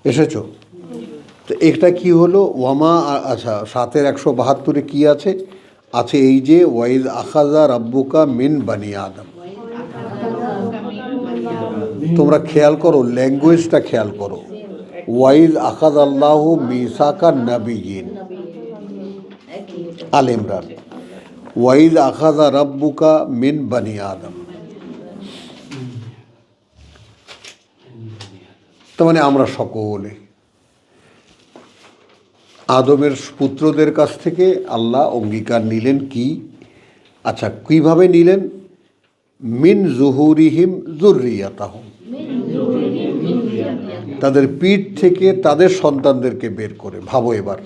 এসেছো? তো এটা কি হলো? ওয়ামা, আচ্ছা ৭-এর ১৭২-এ কি আছে? আছে এই যে ওয়াইজ আখাযা রাব্বুকা মিন বানি আদম। তোমরা খেয়াল করো, ল্যাঙ্গুয়েজটা খেয়াল করো। ওয়াইজ আখায আল্লাহু মিসাকা নাবিয়্যিন, আল ইমরান। ওয়াইজ আখাযা রাব্বুকা মিন বানি আদম, তার মানে আমরা সকলে আদমের পুত্রদের কাছ থেকে আল্লাহ অঙ্গীকার নিলেন। কি? আচ্ছা, কিভাবে নিলেন? মিন জুহুরিহিম যুররিয়াতাহুম, তাদের পিঠ থেকে তাদের সন্তানদেরকে বের করে। ভাবো এবার,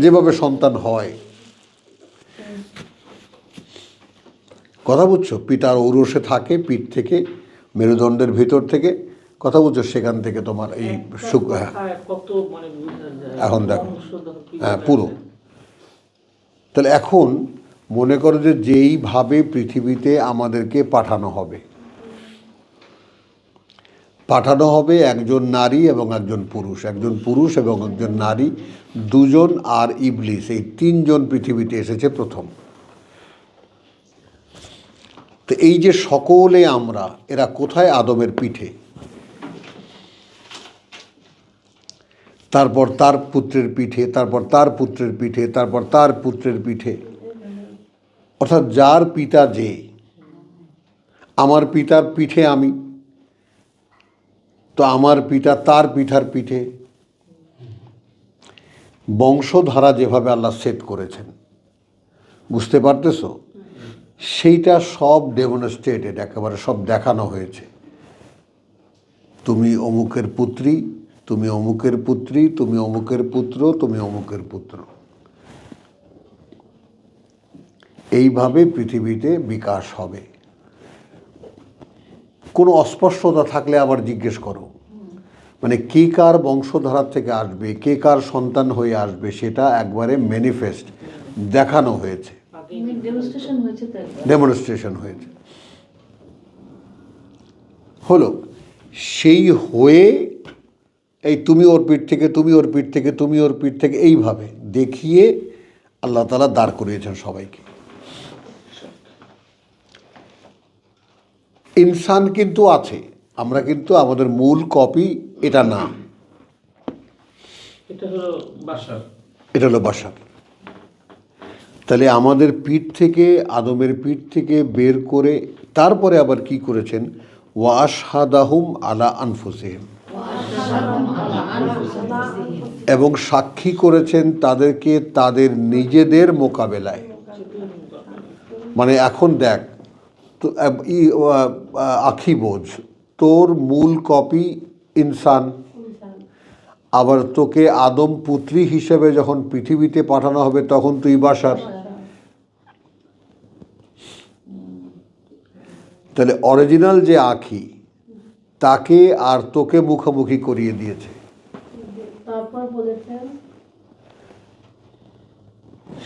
যেভাবে সন্তান হয়, কথা বুঝছো? পিতার ঔরসে থাকে, পিঠ থেকে, মেরুদণ্ডের ভিতর থেকে, কথা বুঝছো? সেখান থেকে তোমার এই সুখ। হ্যাঁ, কত মানে বোঝা যায়। এখন দেখো, বংশধর কি হ্যাঁ পুরো। তাহলে এখন মনে করো যে যেইভাবে পৃথিবীতে আমাদেরকে পাঠানো হবে, পাঠানো হবে একজন নারী এবং একজন পুরুষ, একজন পুরুষ এবং একজন নারী, দুজন আর ইবলিস, এই তিনজন পৃথিবীতে এসেছে প্রথম। তো এই যে সকলে আমরা, এরা কোথায়? আদমের পিঠে। তারপর তার পুত্রের পিঠে, তারপর তার পুত্রের পিঠে, তারপর তার পুত্রের পিঠে। অর্থাৎ যার পিতা যে, আমার পিতার পিঠে আমি, তো আমার পিতা তার পিঠার পিঠে। বংশধারা যেভাবে আল্লাহ সেট করেছেন, বুঝতে পারতেছো? সেইটা সব ডেমনস্ট্রেটেড, একেবারে সব দেখানো হয়েছে। তুমি অমুকের পুত্রী, তুমি অমুকের পুত্রী, তুমি অমুকের পুত্র, তুমি অমুকের পুত্র। এইভাবে পৃথিবীতে বিকাশ হবে। কোনো অস্পষ্টতা থাকলে আবার জিজ্ঞেস করো। মানে কে কার বংশধারা থেকে আসবে, কে কার সন্তান হয়ে আসবে, সেটা একবারে ম্যানিফেস্ট দেখানো হয়েছে, ডেমনস্ট্রেশন হয়েছে তো একবার। ডেমনস্ট্রেশন হয়েছে। হলো সেই হয়ে এই তুমি ওর পিঠ থেকে, তুমি ওর পিঠ থেকে, তুমি ওর পিঠ থেকে, এইভাবে দেখিয়ে আল্লাহ তাআলা দাঁড় করিয়েছেন সবাইকে। ইনসান কিন্তু আছে, আমরা কিন্তু আমাদের মূল কপি এটা না, এটা হলো বাসার। এটা হলো বাশার। তাহলে আমাদের পিঠ থেকে, আদমের পিঠ থেকে বের করে তারপরে আবার কি করেছেন, ওয়াশহাদাহুম আলা আনফুসিহিম, এবং সাক্ষী করেছেন তাদেরকে তাদের নিজেদের মোকাবেলায়। মানে এখন দেখ তো আখি বোঝ, তোর মূল কপি ইনসান, আবার তোকে আদম পুত্রী হিসেবে যখন পৃথিবীতে পাঠানো হবে তখন তুই বাশার। তাহলে অরিজিনাল যে আখি তাকে আর তোকে মুখোমুখি করিয়ে দিয়েছে। তারপর বলেছেন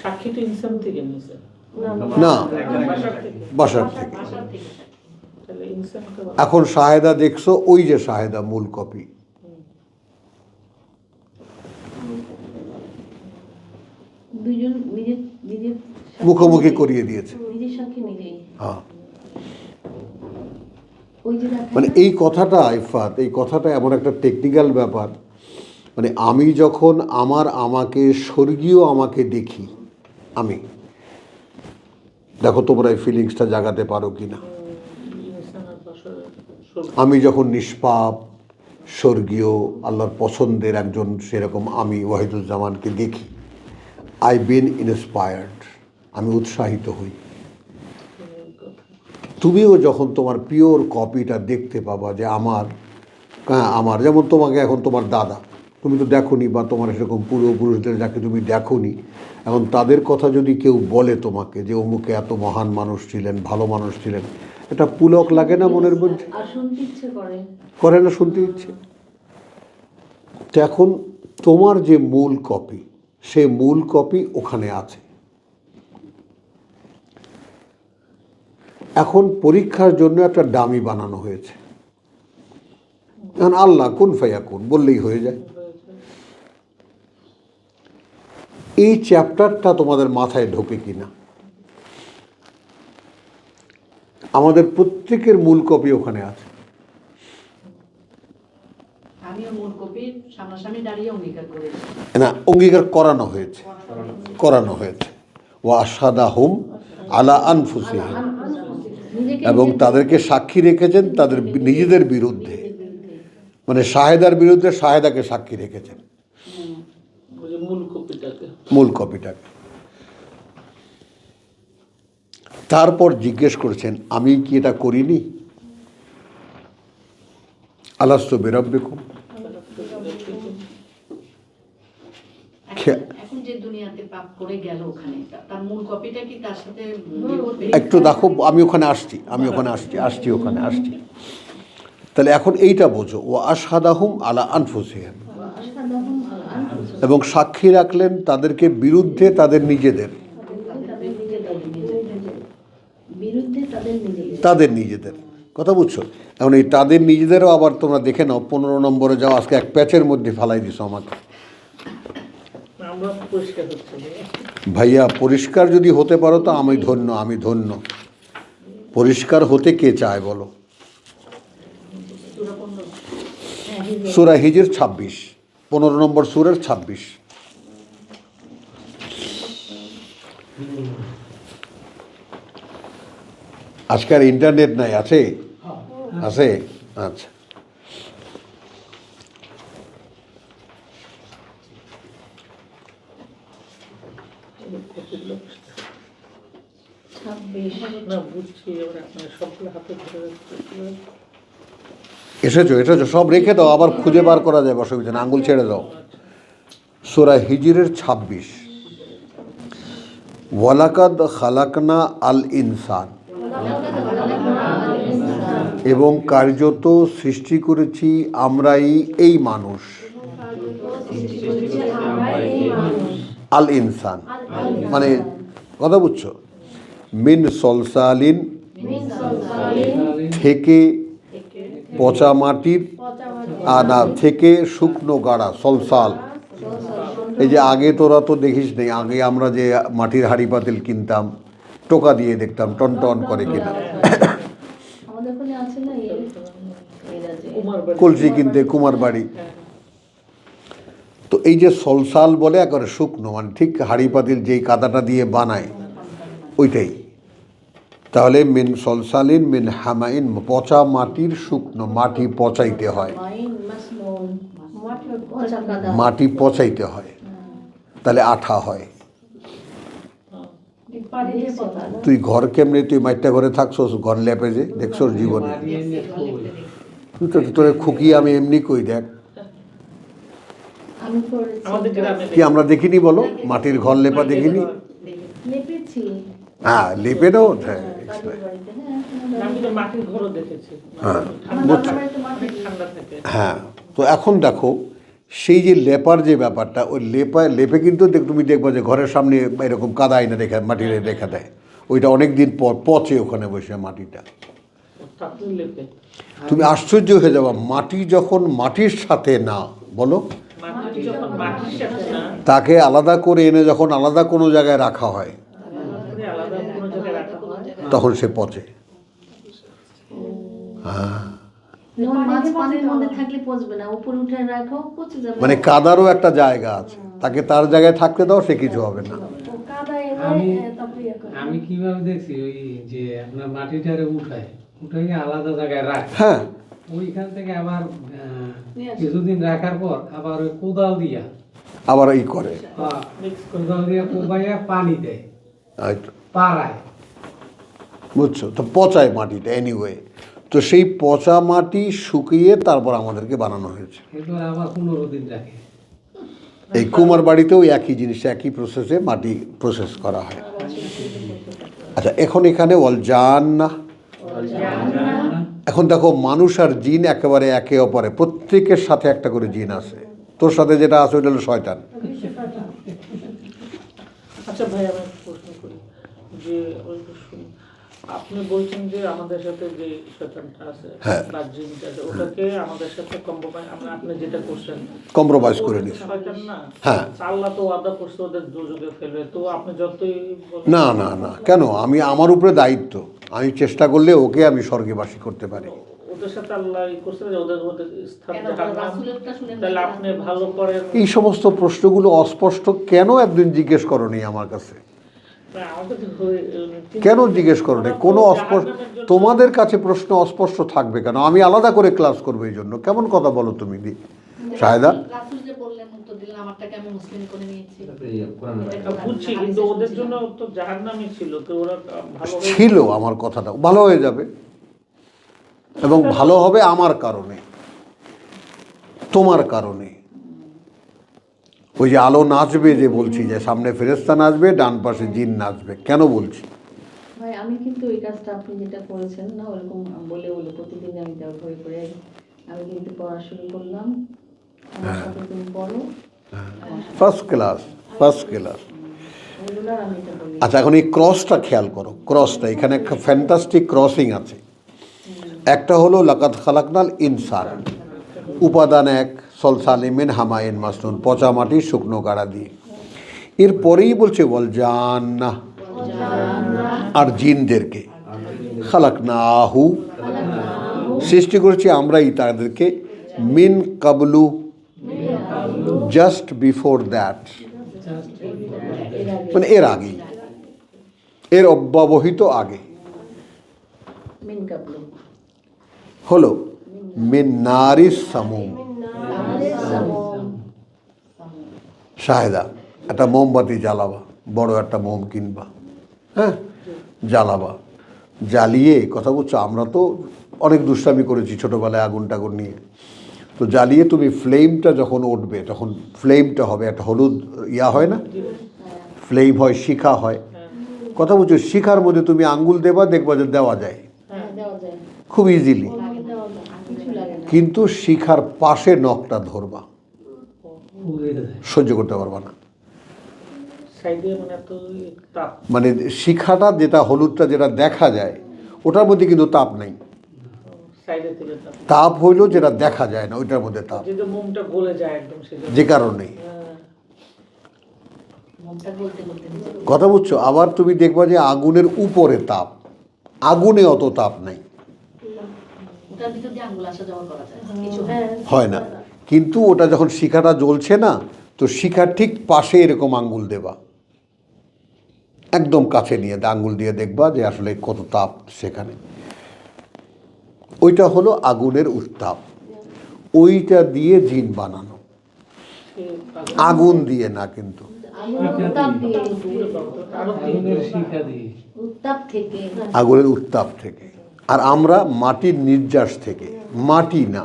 সাক্ষী তো ইনসান থেকে নিয়েছে, না, বাসার থেকে। বাশার থেকে। তাহলে ইনসানকে এখন শাহেদা দেখছো, ওই যে শাহেদা মূল কপি। দুইজন নিজের নিজের মুখোমুখি করিয়ে দিয়েছে। নিজের সাক্ষী নিজেই। হ্যাঁ, ওই যে দেখা মানে এই কথাটা ইফাত, এই কথাটা এমন একটা টেকনিক্যাল ব্যাপার। মানে আমি যখন আমাকে স্বর্গীয় আমাকে দেখি, আমি দেখো তোমরা এই ফিলিংসটা জাগাতে পারো কি না। ইনসান আর বাসার আমি যখন নিষ্পাপ স্বর্গীয় আল্লাহর পছন্দের একজন, সেরকম আমি ওয়াহিদুজ্জামানকে দেখি, আই বিন ইন্সপায়ার্ড, আমি উৎসাহিত হই। তুমিও যখন তোমার পিওর কপিটা দেখতে পাবা যে আমার যেমন তোমাকে এখন তোমার দাদা তুমি তো দেখোনি, বা তোমার সেরকম পূর্বপুরুষদের যাকে তুমি দেখোনি, এখন তাদের কথা যদি কেউ বলে তোমাকে যে অমুকে এত মহান মানুষ ছিলেন, ভালো মানুষ ছিলেন, এটা পুলক লাগে না মনের মধ্যে? আর শুনতে ইচ্ছে করে। করে না, শুনতে ইচ্ছে। তো এখন তোমার যে মূল কপি, সে মূল কপি ওখানে আছে। এখন পরীক্ষার জন্য একটা ডামি বানানো হয়েছে। এখন আল্লাহ কুন ফায়াকুন বললেই হয়ে যায়। এই চ্যাপ্টারটা তোমাদের মাথায় ঢোকে কিনা? আমাদের প্রত্যেকের মূল কপি ওখানে আছে। আমিও মূল কপির সামনাসামনি দাঁড়িয়ে অঙ্গীকার করেছি। না, অঙ্গীকার করানো হয়েছে। ওয়াশহাদাহুম আলা আনফুসিহিম, এবং তাদেরকে সাক্ষী রেখেছেন তাদের নিজেদের বিরুদ্ধে, মানে শাহেদার বিরুদ্ধে শাহেদাকে সাক্ষী রেখেছেন, মূল কপিটাকে। তারপর জিজ্ঞেস করেছেন আমি কি এটা করিনি, আলাস্তু বিরাব্বিকুম। এখন যে দুনিয়াতে পাপ করে গেল ওখানে, তার মূল কপিটা কি তার সাথে একটু দেখো, আমি ওখানে আসছি। তাহলে এখন এইটা বোঝো, ও আশহাদাহুম আলা আনফুসিহিম, এবং সাক্ষী রাখলেন তাদেরকে বিরুদ্ধে তাদের নিজেদের, তাদের নিজেদের কথা বুঝছো? এখন এই তাদের নিজেদেরও আবার তোমরা দেখে নাও, 15 নম্বরে যাও, আজকে এক প্যাচের মধ্যে ফালাই দিছো আমাকে। ভাইয়া পরিষ্কার যদি হতে পারো তো আমি ধন্য। পরিষ্কার হতে কে চায় বলো? সূরা হিজর 26, 15 নম্বর সূরার 26। আজকাল ইন্টারনেট নাই, আছে? আচ্ছা। এসেছো সব রেখে দাও, আবার খুঁজে বার করা যায়, অসুবিধা না, আঙ্গুল ছেড়ে দাও। সূরা হিজরের 26, ওয়ালাকাদ খালাকনা আল ইনসান, এবং কার্যত সৃষ্টি করেছি আমরাই এই মানুষ, আল ইনসান, মানে কথা বুঝছো, মিন সলসালিন থেকে পচা মাটির, না থেকে শুকনো গাড়া, সলসাল। এই যে আগে তোরা তো দেখিস নেই, আগে আমরা যে মাটির হাঁড়ি পাতিল কিনতাম, টোকা দিয়ে দেখতাম টন টন করে কিনা, আমাদের ওখানে আছে না কলসি কিনতে কুমার বাড়ি। তো এই যে সলসাল বলে একেবারে শুকনো, মানে ঠিক হাঁড়ি পাতিল যেই কাদাটা দিয়ে বানায় ওইটাই। তাহলে মিন সলসালিন মিন হামাইন, পচা মাটির শুকনো, মাটি পচাইতে হয়, মাটি পচাইতে হয়, তাহলে আঠা হয়। তুই ঘর কেমনে, তুই মাইটটা ঘরে থাকছোস, ঘর লেপে যে দেখছোস জীবনে, তুই তো তোর খুকি আমি এমনি কই দেখ, আমাদের গ্রামে কি আমরা দেখিনি বলো, মাটির ঘর লেপা দেখিনি? লেপেছি হ্যাঁ লেপে দাও, হ্যাঁ বাড়িতে, আমি তো মাটির ঘরও দেখেছি, হ্যাঁ ঠান্ডা অনেক ঠান্ডা থাকে। হ্যাঁ। তো এখন দেখো সেই যে লেপার যে ব্যাপারটা, ওই লেপে কিন্তু তুমি দেখবা যে ঘরের সামনে এরকম কাদা এনে রেখে মাটির রেখে দেয়, ওইটা অনেক দিন পর পচে ওখানে বসে মাটিটা। তারপরে লেপে তুমি আশ্চর্য হয়ে যাবা, মাটি যখন মাটির সাথে না, বলো, মাটি যখন মাটির সাথে না, তাকে আলাদা করে এনে যখন আলাদা কোনো জায়গায় রাখা হয়, আলাদা কোনো জায়গায় রাখা হয়, তখন সে পচে। হ্যাঁ, যেমন মাছ পানির মধ্যে থাকলে পচবে না, উপরে উঠে রাখো পচে যাবে। মানে কাদারও একটা জায়গা আছে, তাকে তার জায়গায় থাকতে দাও, সে কিছু হবে না। আমি কিভাবে দেখছি, ওই যে আপনার মাটিটারে উঠায় আলাদা জায়গায় রাখে, হ্যাঁ, ওইখান থেকে আবার কিছুদিন রাখার পর আবার ওই কোদাল দিয়া আবার এই করে, কোদাল দিয়া কোবাইয়া পানি দেয়, এই তো। পাড়ায়। বুঝছো তো, পচায় মাটিটা এনিওয়ে। তো সেই পচা মাটি শুকিয়ে তারপর আমাদেরকে বানানো হয়েছে। এরপর আবার 15 দিন রাখে। এই কুমার বাড়িতেও একই জিনিস, একই প্রসেসে মাটি প্রসেস করা হয়। আচ্ছা, এখন এখানে ওয়াল জান্নাহ, এখন দেখো মানুষ আর জিন একেবারে একে অপরে, প্রত্যেকের সাথে একটা করে জিন আছে। তোর সাথে যেটা আছে ওইটা হলো শয়তান। আচ্ছা ভাই, আমি একটা প্রশ্ন করি যে আপনি বলছেন যে আমাদের সাথে যে শয়তানটা আছে বা জিনটা আছে, ওটাকে আমাদের সাথে কম্প্রোমাইজ, আপনি যেটা করছেন কম্প্রোমাইজ করে নিস। শয়তান না, হ্যাঁ। আল্লাহ তো ওয়াদা করছে ওদের দুর্যোগে ফেলবে, তো আপনি যতই না না না, কেন? আমি আমার উপরে দায়িত্ব, আমি চেষ্টা করলে ওকে আমি স্বর্গবাসী করতে পারি। ওদের সাথে আল্লাহ করছে যে ওদের ওদের স্থান জাহান্নাম, তাহলে আপনি ভালো করেন। এই সমস্ত প্রশ্নগুলো অস্পষ্ট কেন একদিন জিজ্ঞেস করনি আমার কাছে? কেন জিজ্ঞেস করো না? কোনো অস্পষ্ট, তোমাদের কাছে প্রশ্ন অস্পষ্ট থাকবে কেন? আমি আলাদা করে ক্লাস করবো এই জন্য। কেমন কথা বলো তুমি দি শাহেদা? বুঝছি, কিন্তু ওদের জন্য তো জাহান্নামই ছিল, তো ওরা ভালো ছিল, আমার কথাটা ভালো হয়ে যাবে এবং ভালো হবে আমার কারণে, তোমার কারণে। ওই যে আলো নাচবে, যে বলছি যে সামনে ফেরেশতা নাচবে, ডান পাশে জিন নাচবে, কেন বলছি? ভাই আমি কিন্তু ওই কাজটা আপনি যেটা করেছেন না, ওরকম বলে বলে প্রতিদিন আমি ব্যবহার করে আমি কিন্তু পড়া শুরু করলাম। আমার সাথে তুমি পড়ো, first class, first class. Regular আমি এটা বলি। আচ্ছা, এখন এই ক্রসটা খেয়াল করো, ক্রসটা এখানে একটা ফ্যান্টাস্টিক ক্রসিং আছে। একটা হলো লাকাদ খালাকনাল ইনসান, উপাদান এক, সলসালিন মিন হামাইন মাসনুন, পচা মাটি শুকনো গাড়া দিয়ে। এরপরেই বলছে বল জান্নাহ, আর জিনদেরকে খালাকনাহু, সৃষ্টি করেছি আমরাই তাদেরকে, মিন কাবলু, জাস্ট বিফোর দ্যাট, মানে এর আগেই, এর অব্যবহিত আগে মিন কাবলু হলো মিন নারিস সামুম। শাহেদা, একটা মোমবাতি জ্বালাবা, বড় একটা মোম কিনবা, হ্যাঁ, জ্বালাবা, জ্বালিয়ে, কথা বলছো, আমরা তো অনেক দুষ্টামি করেছি ছোটোবেলায় আগুন টাগুন নিয়ে। তো জ্বালিয়ে তুমি ফ্লেমটা যখন উঠবে, তখন ফ্লেমটা হবে একটা হলুদ ইয়া হয় না, ফ্লেম হয়, শিখা হয়, কথা বলছো, শিখার মধ্যে তুমি আঙ্গুল দেবা, দেখবা যে দেওয়া যায়, দেওয়া যায়। খুব ইজিলি। কিছু লাগে না। কিন্তু শিখার পাশে নখটা ধরবা, উড়ে যায়। সহ্য করতে পারবা না। সাইডে মানে এত তাপ। মানে শিখাটা যেটা হলুদটা যেটা দেখা যায় ওটার মধ্যে কিন্তু তাপ নেই। সাইডে থেকে তাপ। তাপ হইলো যেটা দেখা যায় না, ওইটার মধ্যে তাপ। যেটা মোমটা গলে যায় একদম সেটা। যে কারণে মনটা গলতে গলতে নিচে। কথা বুঝছো? আবার তুমি দেখবা যে আগুনের উপরে তাপ, আগুনে অত তাপ নাই, ওটার ভিতর দিয়ে আঙ্গুল আসা যাওয়া করা যায়, কিছু হয় না। হয় না। কিন্তু ওটা যখন শিখাটা জ্বলছে না, তো শিখার ঠিক পাশে এরকম আঙ্গুল দেবা, একদম কাছে নিয়ে আঙ্গুল দিয়ে দেখবা যে আসলে কত তাপ সেখানে। ওইটা হলো আগুনের উত্তাপ, ওইটা দিয়ে জিন বানানো, আগুন দিয়ে না কিন্তু। উত্তাপ দিয়ে, আগুনের শিখা দিয়ে। উত্তাপ থেকে। আগুনের উত্তাপ থেকে। আর আমরা মাটির নির্যাস থেকে, মাটি না।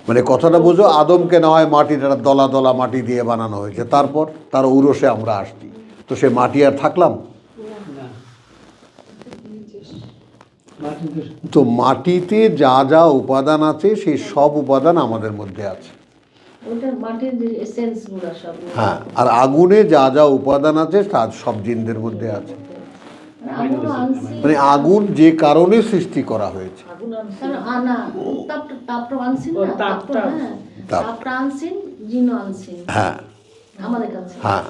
মানে কথাটা বোঝো, আদমকে না হয় মাটির একটা দলা দলা মাটি দিয়ে বানানো হয়েছে, তারপর তার উরসে আমরা আসছি, তো সে মাটি আর থাকলাম? না, মাটিতে তো মাটিতে যা যা উপাদান আছে সেই সব উপাদান আমাদের মধ্যে আছে। ওটার মাটির যে এসেন্স গুলো সব। হ্যাঁ, আর আগুনে যা যা উপাদান আছে তা সব জিনদের মধ্যে আছে। আগুনও আনছি। মানে আগুন যে কারণে সৃষ্টি করা হয়েছে। আগুন আনছে। কারণ আনা তাপটা আনছেন ও, না, তাপ, তাপটা, হ্যাঁ, তাপ। তাপটা আনছেন, জিনও আনছেন হ্যাঁ আমাদের কাছে। হ্যাঁ,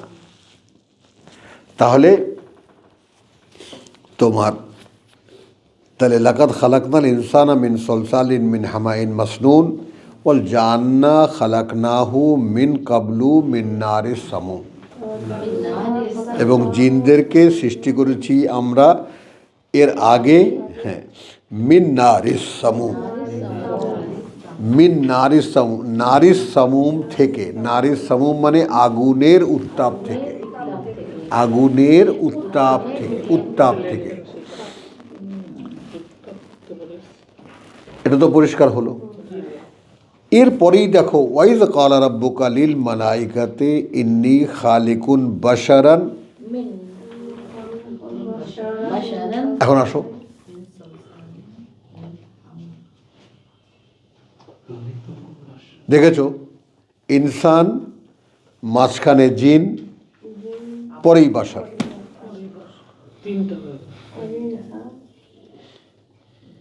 তাহলে তোমার তাহলে লাকাদ খালাকনাল ইনসানা মিন সলসালিন মিন হামাইন মাসনুন ওয়াল জান্না খালাকনাহু মিন কাবলু মিন নারিস সামুম। এবং জিনদেরকে সৃষ্টি করেছি আমরা এর আগে, হ্যাঁ, মিন নারিস সামুম, মিন নারিস সামুম, নারিস সামুম থেকে। নারিস সামুম মানে আগুনের উত্তাপ থেকে, আগুনের উত্তাপ থেকে, উত্তাপ থেকে। এটা তো পরিষ্কার হলো। এরপরেই দেখো, ওয়াইজ ক্বালা রাব্বুকা লিল মালাইকাতি ইন্নী খালিকুন বাশারান। মিন বাশারান। এখন আসো, দেখেছো ইনসান, মাঝখানে জিন, পরেই বাশার। তিনটা হয়ে গেল।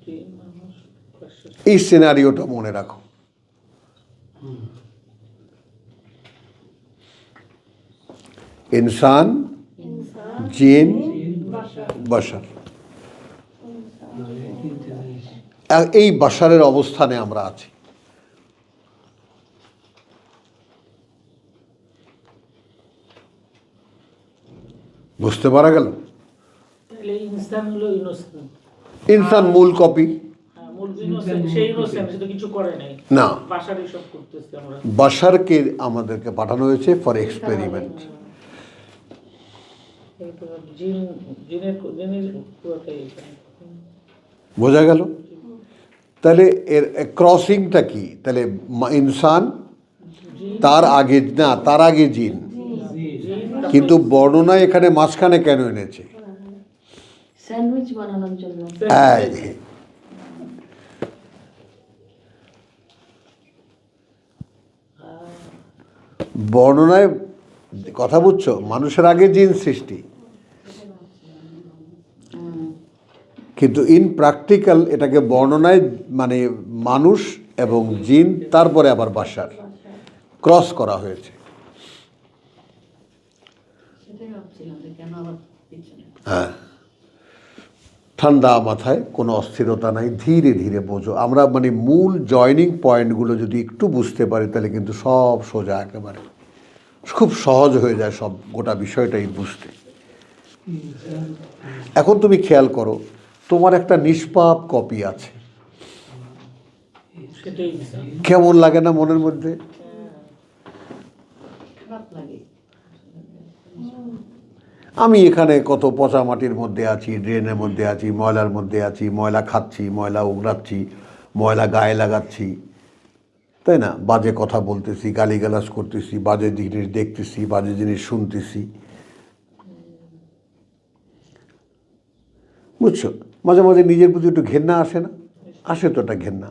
জিন, মানুষ, বাশার। এই সিনারিওটা মনে রাখো। ইনসান, জিন, বাশার। এই বাশারের অবস্থানে আমরা আছি। বুঝতে পারা গেল? তাহলে ইনসান হলো ইনোসেন্ট। ইনসান মূল কপি। মূল ইনোসেন্ট, সেই ইনোসেন্ট, সে তো কিছু করে নাই। না, বাসারই সব করতেছি আমরা। বাশারকে আমাদেরকে পাঠানো হয়েছে ফর এক্সপেরিমেন্ট। জিন, জিনের পুরোটাই এখানে। বোঝা গেল? তাহলে এর ক্রসিংটা কি? তাহলে ইনসান, তার আগে না, তার আগে জিন, কিন্তু বর্ণনা এখানে মাঝখানে কেন এনেছে? স্যান্ডউইচ বানানোর জন্য। এই, বর্ণনায় কথা বুঝছো, মানুষের আগে জিন সৃষ্টি, কিন্তু ইন প্র্যাকটিক্যাল এটাকে বর্ণনায় মানে মানুষ এবং জিন, তারপরে আবার বাশার ক্রস করা হয়েছে। সেটাই ভাবছিলাম যে কেন আবার পিছনে। হ্যাঁ, ঠান্ডা মাথায়, কোনো অস্থিরতা নাই, ধীরে ধীরে বোঝো। আমরা মানে মূল জয়নিং পয়েন্টগুলো যদি একটু বুঝতে পারি তাহলে কিন্তু সব সোজা, একেবারে খুব সহজ হয়ে যায় সব গোটা বিষয়টাই বুঝতে। এখন তুমি খেয়াল করো, তোমার একটা নিষ্পাপ কপি আছে, সেটাই ইনসান। কেমন লাগে না মনের মধ্যে? খারাপ লাগে। আমি এখানে কত পচা মাটির মধ্যে আছি, ড্রেনের মধ্যে আছি, ময়লার মধ্যে আছি, ময়লা খাচ্ছি, ময়লা উগড়াচ্ছি, ময়লা গায়ে লাগাচ্ছি, তাই না? বাজে কথা বলতেছি, গালিগালাজ করতেছি, বাজে জিনিস দেখতেছি, বাজে জিনিস শুনতেছি। বুঝছো? মাঝে মাঝে নিজের প্রতি একটু ঘেন্না আসে না? আসে তো একটা ঘেন্না।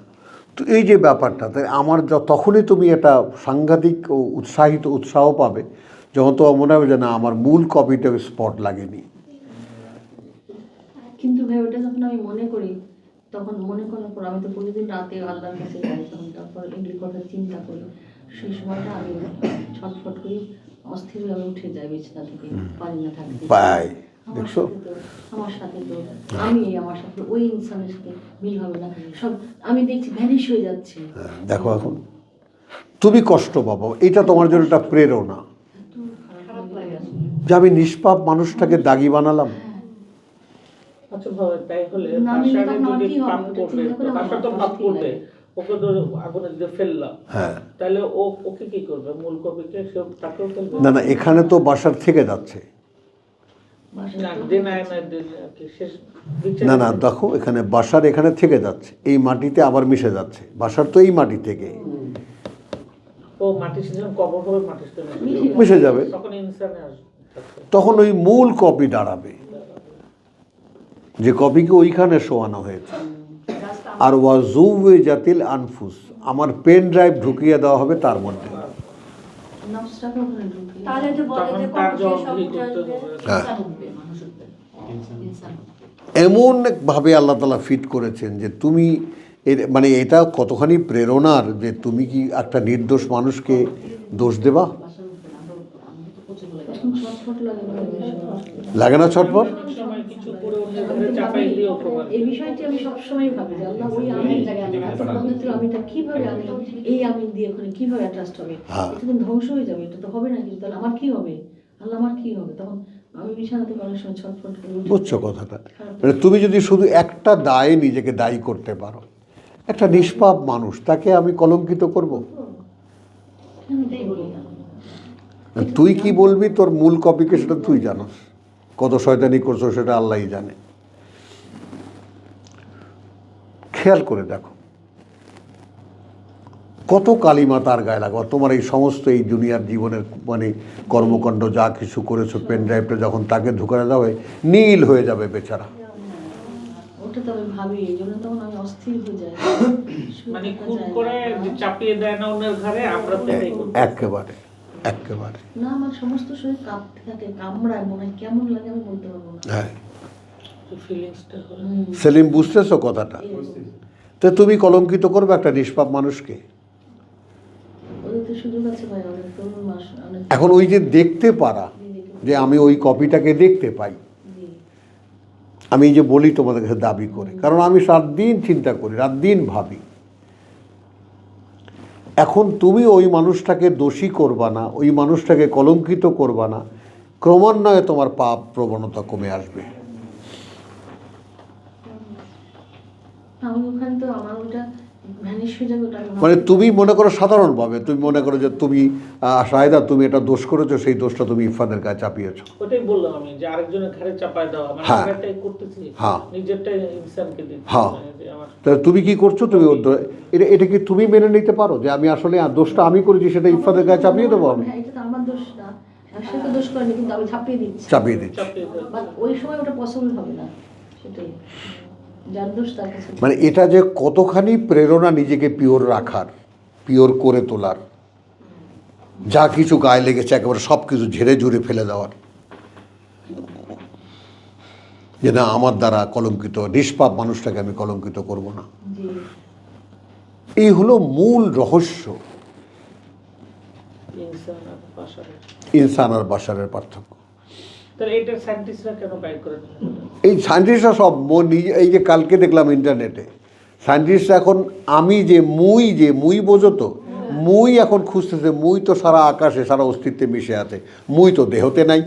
তো এই যে ব্যাপারটা, তাই আমার তখনই তুমি একটা সাংঘাতিক ও উৎসাহ পাবে যখন তোমার মনে হবে যে না, আমার মূল কপিটা স্পট লাগেনি। কিন্তু ভাই ওটা যখন আমি মনে করি, তখন মনে করার পর আমি তো প্রতিদিন রাতে আল্লাহর কাছে যাই, তখন তারপর এগুলির কথা চিন্তা করি, সেই সময়টা আমি ছটফট করি, অস্থিরভাবে উঠে যাই বিছানা থেকে, পারি না থাকতে। পাই, আমার দেখছো? সাথে তো আমার সাথে ওই ইনসানের সাথে মিল হবে না, সব আমি দেখছি ভ্যানিশ হয়ে যাচ্ছে। হ্যাঁ, দেখো এখন তুমি কষ্ট পাবো, এটা তোমার জন্য একটা প্রেরণা এত খারাপ লাগে আসলে। যে আমি নিষ্পাপ মানুষটাকে দাগি বানালাম। আচ্ছা ভাবে তাই হলে না, আমি বাসারে তখন আমার যদি কি হবে? পাপ ওটা করবে, চিন্তা করে আমার বাসা তো মাথা পাপ অস্থির করবে, লাগে। ওকে তো আগুনে দিয়ে ফেললাম, হ্যাঁ, তাহলে ওকে কি করবে? মূল কপিকে সে তাকেও ফেলবে? না না, এখানে তো বাসার থেকে যাচ্ছে। না, দেনায় না দিলে আর কি শেষ বিচার। না না, দেখো এখানে বাসার এখানে থেকে যাচ্ছে, এই মাটিতে আবার মিশে যাচ্ছে। বাসার তো এই মাটি থেকে ও মাটির সাথে যখন কবর হবে, মাটির সাথে মিশে যাবে, তখন ইনসানে আসবে। তখন ওই মূল কপি দাঁড়াবে, যে কপিকে ওইখানে শোয়ানো হয়েছে। আর ওয়াজুবে জাতিল আনফুস, আমার পেন ড্রাইভ ঢুকিয়ে দেওয়া হবে তার মধ্যে। নফসটাকে ওখানে ঢুকিয়ে তাহলে তো বলে তখন যে তার কখন জবাব সব কি উঠে করতে আসবে, হবে? হ্যাঁ। ইনসান উঠবে, মানুষ উঠবে, ইনসান উঠবে। এমনভাবে আল্লাহ তাআলা ফিট করেছেন যে তুমি মানে এটা কতখানি প্রেরণার, যে তুমি কি একটা নির্দোষ মানুষকে দোষ দেবা? বাসার উঠবে না, আমরা তো প্রচুর বলে তখন ছটফট লাগে না এই বিষয়ে। লাগে না ছটফট? অনেক সময় কিছু করে অন্যের ঘরে চাপাই দিয়ে অপমান। এই বিষয়টি আমি সবসময় ভাবি যে আল্লাহ ওই আমির জায়গায় আমি আছি, পদ্ধতির আমিটা কিভাবে আমি এই আমি দিয়ে ওখানে কিভাবে অ্যাডজাস্ট হবে? হ্যাঁ। এটা তো ধ্বংস হয়ে যাবে, এটা তো হবে না, কিন্তু তাহলে আমার কি হবে? আল্লাহ আমার কি হবে? তখন আমি বিছানা থেকে অনেক সময় ছটফট করে উঠে বুঝছো যাই। কথাটা? মানে তুমি যদি শুধু একটা দায়ে নিজেকে দায়ী করতে পারো, একটা নিষ্পাপ মানুষ, তাকে আমি কলঙ্কিত করব? আমি তাই বলি না। তুই কি বলবি তোর মূল কপিকে, সেটা তুই জানোস। কত শয়তানি করছো সেটা আল্লাহই জানে। খেয়াল করে দেখো কত কালিমা তার গায়ে লাগো। তোমার এই সমস্ত এই দুনিয়ার জীবনের মানে কর্মকাণ্ড যা কিছু করেছো, পেন ড্রাইভটা যখন তাকে ঢুকানো যাবে, নীল হয়ে যাবে বেচারা। ওটা তো আমি ভাবি, এই জন্য তখন আমি অস্থির হয়ে যাই। মানে খুব করে যে চাপিয়ে দেয় না অন্যের ঘরে, আমরা তো এটাই করি। একেবারে একেবারে। না, আমার সমস্ত শরীর কাঁপতে থাকে, কামড়ায়, মনে হয় কেমন লাগে আমি বলতে পারবো না। হ্যাঁ, ফিলিংসটা হয়। সেলিম বুঝতেছো কথাটা? তো তুমি কলঙ্কিত করবে একটা নিষ্পাপ মানুষকে। ওদের তো সুযোগ আছে ভাই, অনেক তরুণ মাস, অনেক এখন ওই যে দেখতে পারা, যে আমি ওই কপিটাকে দেখতে পাই, জি। আমি এই যে বলি তোমাদের কাছে দাবি করে, কারণ আমি রাত দিন চিন্তা করি, রাত দিন ভাবি। এখন তুমি ওই মানুষটাকে দোষী করবা না, ওই মানুষটাকে কলঙ্কিত করবা না, ক্রমান্বয়ে তোমার পাপ প্রবণতা কমে আসবে। আমি ওখানে তো আমার ওটা ভ্যানিশ হয়ে যাবে, ওটা আমি মানে তুমি মনে করো সাধারণভাবে, তুমি মনে করো যে তুমি শাহেদা তুমি এটা দোষ করেছো, সেই দোষটা তুমি ইরফানের গায়ে চাপিয়েছো। ওটাই বললাম আমি, যে আরেকজনের ঘরে চাপায় দেওয়া, মানে হ্যাঁ। আমারটাই করতেছি, হ্যাঁ। নিজেরটাই ইনসানকে দিচ্ছি। হ্যাঁ। মানে যে আমার তাহলে তুমি কি করছো? তুমি এটা কি তুমি মেনে নিতে পারো যে আমি আসলে দোষটা আমি করেছি, সেটা ইরফানের গায়ে চাপিয়ে দেবো আমি? হ্যাঁ, এটা তো আমার দোষ না, সে তো দোষ করেনি, কিন্তু আমি ছাপিয়ে দিচ্ছি। চাপিয়ে দিচ্ছি। চাপিয়ে দেওয়া। বাট ওই সময় ওটা পসিবল হবে না, সেটাই যার দোষ তার কাছে। মানে এটা যে কতখানি প্রেরণা নিজেকে পিওর রাখার, পিওর করে তোলার, যা কিছু গায়ে লেগেছে একেবারে সব কিছু ঝেড়ে ঝুড়ে ফেলে দেওয়ার, যে না আমার দ্বারা কলঙ্কিত নিষ্পাপ মানুষটাকে আমি কলঙ্কিত করব না। জি। এই হলো মূল রহস্য ইনসান আর বাশারের। ইনসান আর বাশারের পার্থক্য। তাহলে এটা সায়েন্টিস্টরা কেন বাইর করে না? এই সায়েন্টিস্টরা সব নিজে, এই যে কালকে দেখলাম ইন্টারনেটে, সায়েন্টিস্টরা এখন আমি যে মুই বোঝো তো, মুই এখন খুঁজতেছে। মুই তো সারা আকাশে, সারা অস্তিত্বে মিশে আছে, মুই তো দেহতে নাই।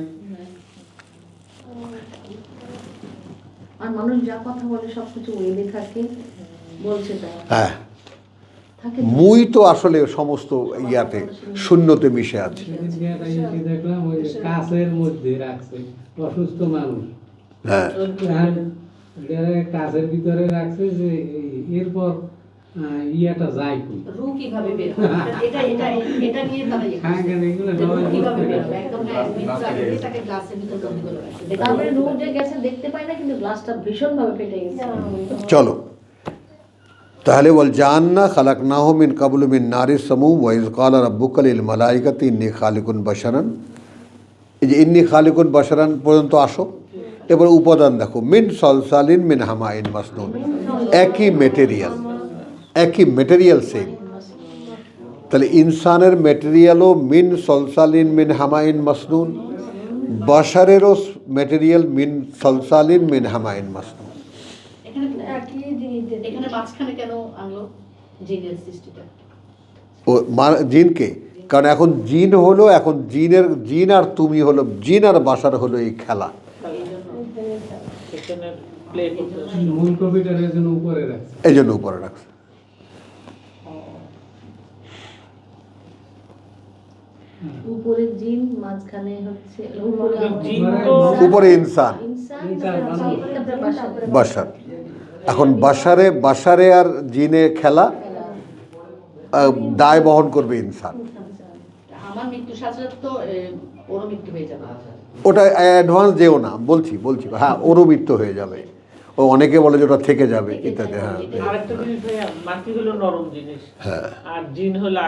আর মানুষ যা কথা বলে সবকিছু ওয়েবে থাকে, বলছে তাই হ্যাঁ, থাকে। মুই তো আসলে সমস্ত ইয়াতে শূন্যতে মিশে আছে। সেদিনকে একটা ইয়ে দেখলাম, ওই যে কাঁচের মধ্যে রাখছে অসুস্থ মানুষ, হ্যাঁ, এখন এটারে কাঁচের ভিতরে রাখছে, যে এরপর ইয়াটা যায় কই রু কিভাবে বের হবে? এটা এটা এটা নিয়ে তারা ইয়ে হ্যাঁ করছে। কেন এগুলো যে রু সবাই কিভাবে বের হবে? একদম এটাকে গ্লাসের ভিতর বন্দি করে রাখছে। তারপরে রোদ যে গেছে দেখতে পাই না, কিন্তু গ্লাসটা ভীষণভাবে ফেটে গেছে। চলো তাহলে ওয়াল জান্না খালাকনাহু মিন কাবলু মিন নারিস সামুম ওয়া ইয ক্বালা রাব্বুকা লিল মালাইকাতি ইন্নী খালিকুন বাশারান। এই যে ইন্নী খালিকুন বাশারান পর্যন্ত আসো, এবার উপাদান দেখো, মিন সলসালিন মিন হামাইন মাসনুন, একই মেটেরিয়াল সেম। তাহলে ইনসানের মেটেরিয়ালও মিন সলসালিন মিন হামাইন মাসনুন, বাশারেরও মেটেরিয়াল মিন সলসালিন মিন হামাইন মাসনুন। একই জিনিস যে এখানে মাঝখানে কেন আনলো জিনের সৃষ্টিটা? ও জিনকে, কারণ এখন জিন হলো, এখন জিন আর তুমি হলো, জিন আর বাশার হলো এই খেলা। এখানে প্লে করতে আসছে। মূল কপিটার এর জন্য উপরে রাখছে। এই জন্য উপরে রাখছে। উপরে জিন, মাঝখানে হচ্ছে উপরে জিন তো উপরে ইনসান, বাশার। এখন বাশারে আর জিনে খেলা, দায় বহন করবে ইনসান। আমার মৃত্যুর সাথে সাথে তো ওরও মৃত্যু হয়ে যাবে। ওটা অ্যাডভান্স যেও না, বলছি হ্যাঁ, ওরও মৃত্যু হয়ে যাবে। ও অনেকে বলে যে ওটা থেকে যাবে ইত্যাদি। হ্যাঁ আরেকটা জিনিস ভাইয়া, মাটি হলো নরম জিনিস আর জিন হলো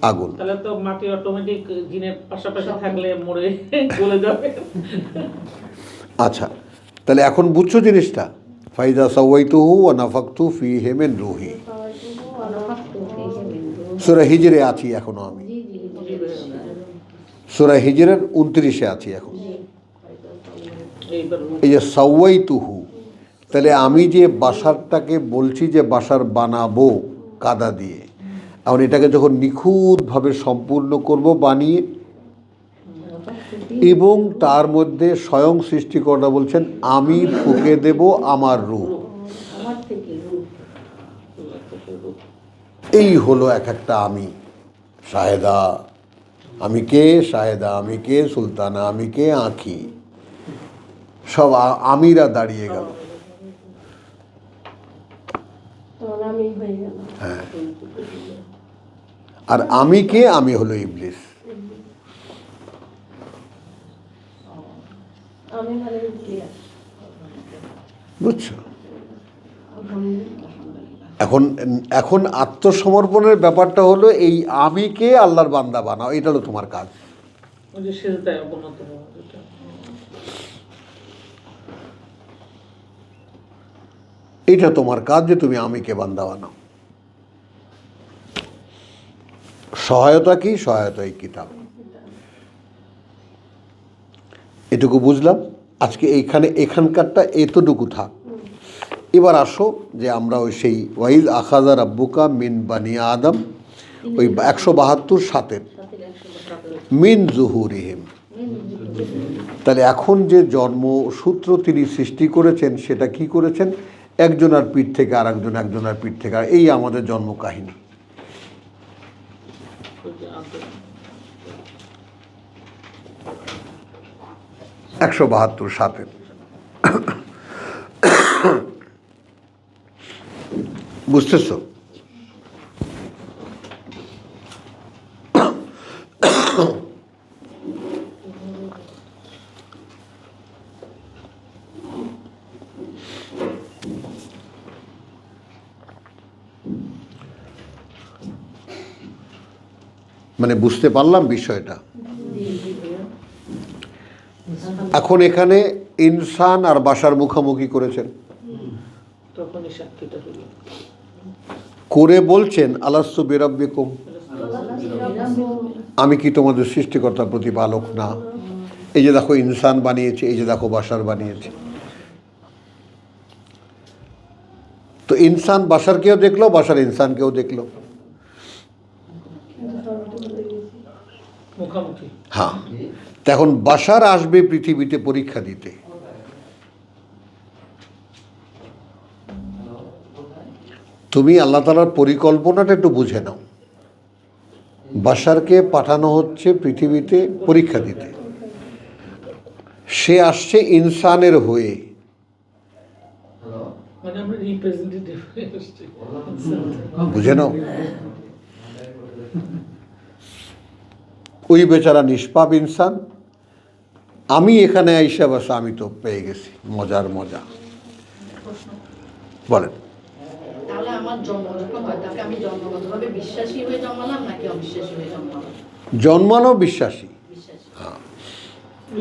আগুন। তাহলে তো মাটি অটোমেটিক জিনের পাশাপাশি থাকলে মরে গলে যাবে। আচ্ছা, তাহলে এখন বুঝছো জিনিসটা। ফাইদা সাওয়াইতুহু ওয়া নাফাকতু ফীহি মিন রূহি। সূরা হিজরে আছি এখনো আমি, সূরা হিজরের 29-এ আছি এখন। এইবার এই যে সাওয়াইতুহু, তাহলে আমি যে বাসারটাকে বলছি যে বাসার বানাবো কাদা দিয়ে, এখন এটাকে যখন নিখুঁতভাবে সম্পূর্ণ করব বানিয়ে, এবং তার মধ্যে স্বয়ং সৃষ্টিকর্তা বলছেন আমি ফুঁকে দেব আমার রূহ। আমার থেকে এই হলো এক একটা আমি। শাহেদা আমি কে, শাহেদা আমি কে, সুলতানা আমি কে, আঁখি, সব আমিরা দাঁড়িয়ে গেল। তখন আমি হয়ে গেলাম। হ্যাঁ, আর আমি কে, আমি হলো ইবলিস। আমি মানে ক্লিয়ার। বুঝছো? এখন আত্মসমর্পণের ব্যাপারটা হলো এই আমিকে আল্লাহর বান্দা বানাও, এটা হলো তোমার কাজ। ওই যে সেজদায় অবনত হওয়া যেটা। এটা তোমার কাজ যে তুমি আমিকে বান্দা বানাও। সহায়তা কি? সহায়তা এই কিতাব। এটুকু বুঝলাম। আজকে এখানকারটা এতটুকু থাক। এবার আসো যে আমরা ওই সেই ওয়াইজ আখাযা রাব্বুকা মিন বানি আদম, ওই 172 মিন জুহুরিহিম। তাহলে এখন যে জন্মসূত্র তিনি সৃষ্টি করেছেন সেটা কি করেছেন? একজনের পিঠ থেকে আর একজনের পিঠ থেকে, আর এই আমাদের জন্ম কাহিনী। ওই যে আন্তরিক 172 বুঝতেছ? মানে বুঝতে পারলাম বিষয়টা। এখন এখানে ইনসান আর বাশার মুখোমুখি করেছেন, তখনই সাক্ষীটা হলো। করে বলছেন আলাস্তু বিরাব্বিকুম, আমি কি তোমাদের সৃষ্টিকর্তা প্রতিপালক না? এই যে দেখো ইনসান বানিয়েছে, এই যে দেখো বাশার বানিয়েছে। তো ইনসান বাশারকেও দেখলো, বাশার ইনসানকেও দেখলো। মুখামুখি। হ্যাঁ, তখন বাশার আসবে পৃথিবীতে পরীক্ষা দিতে। তুমি আল্লাহ তাআলার পরিকল্পনাটা একটু বুঝে নাও। বাশারকে পাঠানো হচ্ছে পৃথিবীতে পরীক্ষা দিতে। সে আসছে ইনসানের হয়ে, মানে আমরা রিপ্রেজেন্টেটিভ হয়ে আসছি। বুঝে নাও, ওই বেচারা নিষ্পাপ ইনসান, আমি এখানে আইসা বাস আমি তো পেয়ে গেছি মজার মজা। বলেন, তাহলে আমার জন্ম যখন হয় তাকে আমি জন্মগতভাবে বিশ্বাসী হয়ে জন্মালাম নাকি অবিশ্বাসী হয়ে জন্মালাম? জন্মানো বিশ্বাসী, বিশ্বাসী।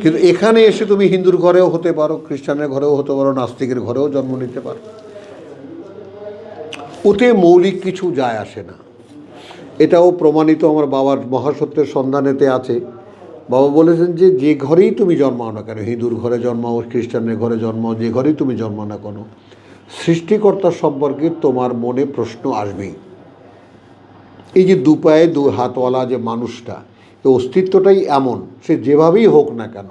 কিন্তু এখানে এসে তুমি হিন্দুর ঘরেও হতে পারো, খ্রিস্টানের ঘরেও হতে পারো, নাস্তিকের ঘরেও জন্ম নিতে পারো, ওতে মৌলিক কিছু যায় আসে না। এটাও প্রমাণিত আমার বাবার মহাসত্যের সন্ধানেতে আছে। বাবা বলেছেন যে যে ঘরেই তুমি জন্মাও না কেন, হিন্দুর ঘরে জন্মাও, খ্রিস্টানের ঘরে জন্মাও, যে ঘরেই তুমি জন্মাও না কেন, সৃষ্টিকর্তার সম্পর্কে তোমার মনে প্রশ্ন আসবেই। এই যে দু পায়ে দু হাতওয়ালা যে মানুষটা, এই অস্তিত্বটাই এমন, সে যেভাবেই হোক না কেন,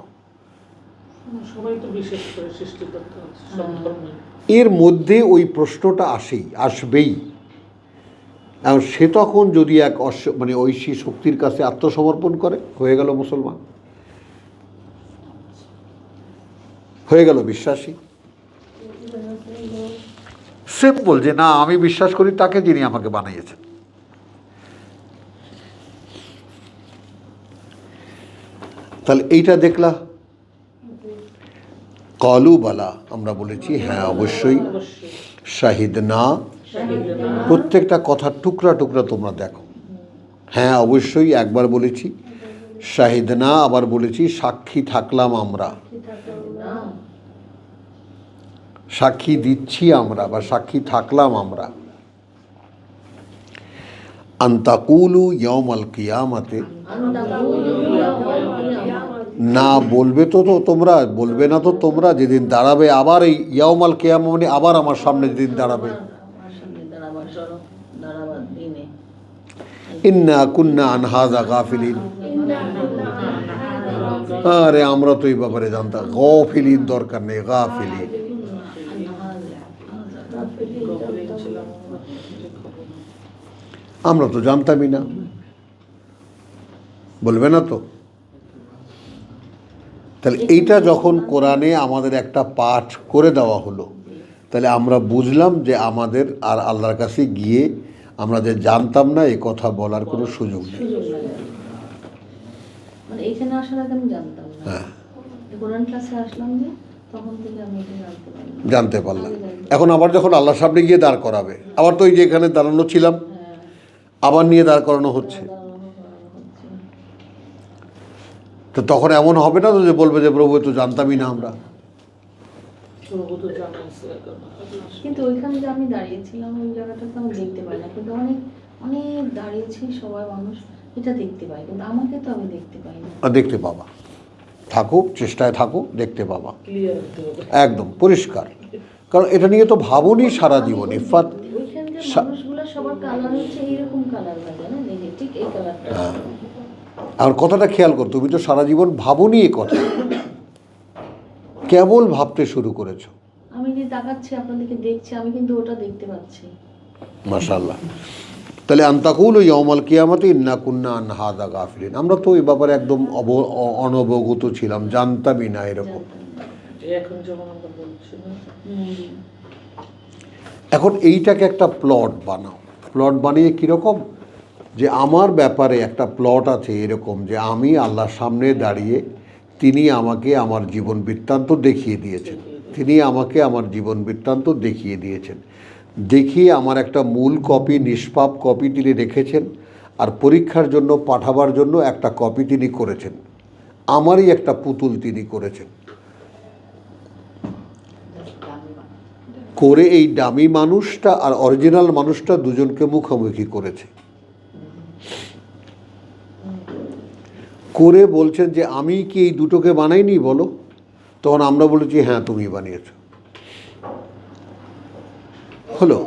সবাই তো বিশ্বাস করে সৃষ্টিকর্তা আছে, সব ধর্মে। এর মধ্যে ওই প্রশ্নটা আসবেই। আর সে তখন যদি এক মানে ঐশী শক্তির কাছে আত্মসমর্পণ করে, হয়ে গেল মুসলমান, হয়ে গেল বিশ্বাসী। সিম্পল, যে না আমি বিশ্বাস করি তাকে যিনি আমাকে বানিয়েছেন। তাহলে এইটা দেখলা, কলু বালা, আমরা বলেছি হ্যাঁ অবশ্যই, শাহিদ না, প্রত্যেকটা কথার টুকরা টুকরা তোমরা দেখো। হ্যাঁ অবশ্যই একবার বলেছি, শাহিদ না আবার বলেছি, সাক্ষী থাকলাম আমরা, সাক্ষী দিচ্ছি আমরা বা সাক্ষী থাকলাম আমরা। আন্তাকুলু ইয়াউমাল কিয়ামাতে, না বলবে তো তোমরা, বলবে না তো তোমরা, যেদিন দাঁড়াবে আবার এই ইয়াউমাল কিয়ামা মানে আবার আমার সামনে যেদিন দাঁড়াবে, ইন্না কুন্না আন হাযা গাফিলিন, আরে আমরা তো এই ব্যাপারে জানতাম, গাফিলিন দরকার নেই, গাফিলিন। আমরা তো জানতামই না, বলবে না তো। তাহলে এইটা যখন কোরআনে আমাদের একটা পাঠ করে দেওয়া হলো, তাহলে আমরা বুঝলাম যে আমাদের আর আল্লাহর কাছে গিয়ে আমরা যে জানতাম না এই কথা বলার কোনো সুযোগ নেই। মানে এখানে আসার আগে আমি জানতাম না, হ্যাঁ, কোরআন ক্লাসে আসলাম যে তখন থেকে আমি এটা জানতে পারলাম। এখন আবার যখন আল্লাহর সামনে গিয়ে দাঁড় করাবে, আবার তো ওই যে এখানে দাঁড়ানো ছিলাম, আবার নিয়ে দাঁড় করানো হচ্ছে, তো তখন এমন হবে না তো যে বলবে যে প্রভু তো জানতামই না আমরা। কিন্তু ওইখানে যে আমি দাঁড়িয়েছিলাম ওই জায়গাটা তো আমি দেখতে পাই না, কিন্তু অনেক অনেক দাঁড়িয়েছি সবাই মানুষ, এটা দেখতে পাই, কিন্তু আমাকে তো আমি দেখতে পাই না। দেখতে পাবা, থাকো চেষ্টায় থাকো, দেখতে পাবা একদম পরিষ্কার। কারণ এটা নিয়ে তো ভাবনি সারা জীবন। ইফাত ওইখানকার মানুষগুলো সবার কালার হচ্ছে এইরকম কালার লাগে না, দেখে ঠিক এই কালারটা। হ্যাঁ, আর কথাটা খেয়াল কর, তুমি তো সারা জীবন ভাবনি এ কথা, কেবল ভাবতে শুরু করেছো। আমি যে তাকাচ্ছি আপনাদেরকে দেখছি, আমি কিন্তু ওটা দেখতে পাচ্ছি। মাশাআল্লাহ। তাহলে আন্তাকুল ইয়াউমাল কিয়ামাতি ইন্না কুন্না আন হাযা গাফিলিন, আমরা তো এই ব্যাপারে একদম অনবগত ছিলাম, জানতামই না এরকম। এখন যখন আমরা বলছি না, এখন এইটাকে একটা প্লট বানাও। প্লট বানিয়ে কীরকম, যে আমার ব্যাপারে একটা প্লট আছে এরকম, যে আমি আল্লাহর সামনে দাঁড়িয়ে তিনি আমাকে আমার জীবন বৃত্তান্ত দেখিয়ে দিয়েছেন, তিনি আমাকে আমার জীবন বৃত্তান্ত দেখিয়ে দিয়েছেন, দেখিয়ে আমার একটা মূল কপি, নিষ্পাপ কপি তিনি রেখেছেন, আর পরীক্ষার জন্য পাঠাবার জন্য একটা কপি তিনি করেছেন, আমারই একটা পুতুল তিনি করেছেন, করে এই দামি মানুষটা আর অরিজিনাল মানুষটা দুজনকে মুখোমুখি করেছে, করে বলছেন যে আমি কি এই দুটোকে বানাইনি বলো, তখন আমরা বলেছি হ্যাঁ তুমি বানিয়েছো, হলো।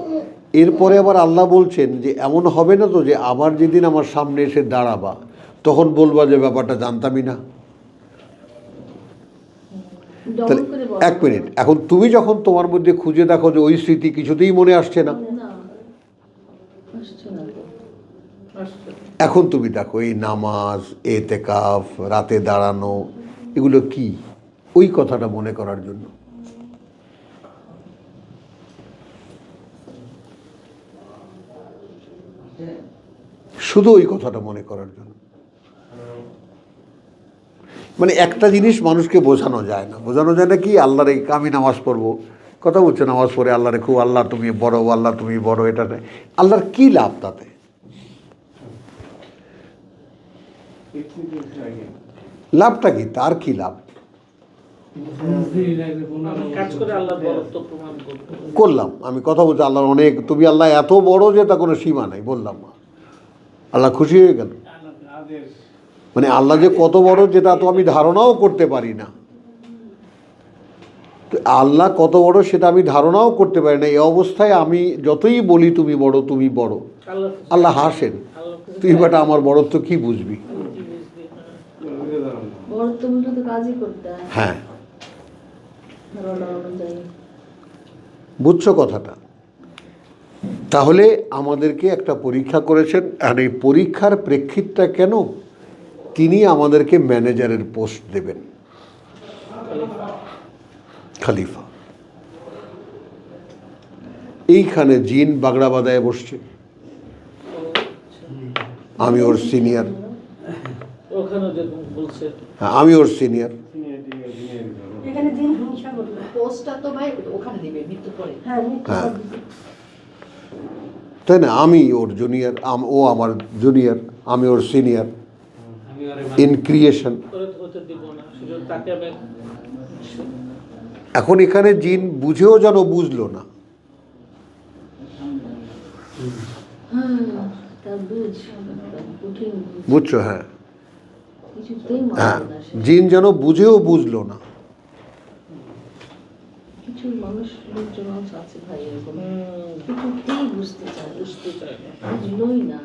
এরপরে আবার আল্লাহ বলছেন যে এমন হবে না তো যে আবার যেদিন আমার সামনে এসে দাঁড়াবা তখন বলবা যে ব্যাপারটা জানতামই না। তাহলে এক মিনিট, এখন তুমি যখন তোমার মধ্যে খুঁজে দেখো যে ওই স্মৃতি কিছুতেই মনে আসছে না, এখন তুমি দেখো এই নামাজ, এতেকাফ, রাতে দাঁড়ানো, এগুলো কি ওই কথাটা মনে করার জন্য। শুধু ওই কথাটা মনে করার জন্য। মানে একটা জিনিস মানুষকে বোঝানো যায় না কি আল্লাহর এই আমি নামাজ পড়বো, কথা বলছে নামাজ পড়ে আল্লাহরে খুব আল্লাহ তুমি বড়, আল্লাহ তুমি বড়, এটা নেই। আল্লাহর কি লাভ তাতে? লাভটা কি? তার কি লাভ? কাজ করে আল্লাহর বড়ত্ব প্রমাণ করতে। করলাম আমি, কথা বলছি আল্লাহর অনেক, তুমি আল্লাহ এত বড় যে তা কোনো সীমা নাই, বললাম আল্লাহ খুশি হয়ে গেল। মানে আল্লাহ যে কত বড় যেটা তো আমি ধারণাও করতে পারি না। তো আল্লাহ কত বড় সেটা আমি ধারণাও করতে পারি না। এই অবস্থায় আমি যতই বলি তুমি বড়, তুমি বড়, আল্লাহ হাসেন, তুই বেটা আমার বড়ত্ব কি বুঝবি? বড়ত্ব বুঝলে তো কাজই করতে হয়। হ্যাঁ, ধারণা অনুযায়ী। বুঝছো কথাটা? তাহলে আমাদেরকে একটা পরীক্ষা করেছেন, আর এই পরীক্ষার প্রেক্ষিতটা কেন? তিনি আমাদেরকে ম্যানেজারের পোস্ট দেবেন, খলিফা। এইখানে জিন বাগড়া বাঁধায় বসছে, আমি ওর সিনিয়র, ওখানে যেরকম বলছে হ্যাঁ আমি ওর সিনিয়র। এখানে দিন হিংসা করবে। পোস্টটা তো ভাই ওখানে দিবে মৃত্যুর পরে। হ্যাঁ, মৃত্যু হ্যাঁ। সব দিবে। তাই না? আমি ওর জুনিয়র, ও আমার জুনিয়র, আমি ওর সিনিয়র আমি ওরে ইন ক্রিয়েশন। করে হতে দিব না, শুধু তাকে আমি এখন এখানে জিন বুঝেও যেন বুঝলো না। হ্যাঁ, তা বুঝ, কঠিন বুঝ। বুঝছো? হ্যাঁ কিছুতেই হ্যাঁ, মানবে না সে। জিন যেন বুঝেও বুঝলো না। কিছু মানুষ লোকজন আছে ভাই এরকম, কিছুতেই বুঝতে চায়, বুঝতে চাই না। বুঝলোই না।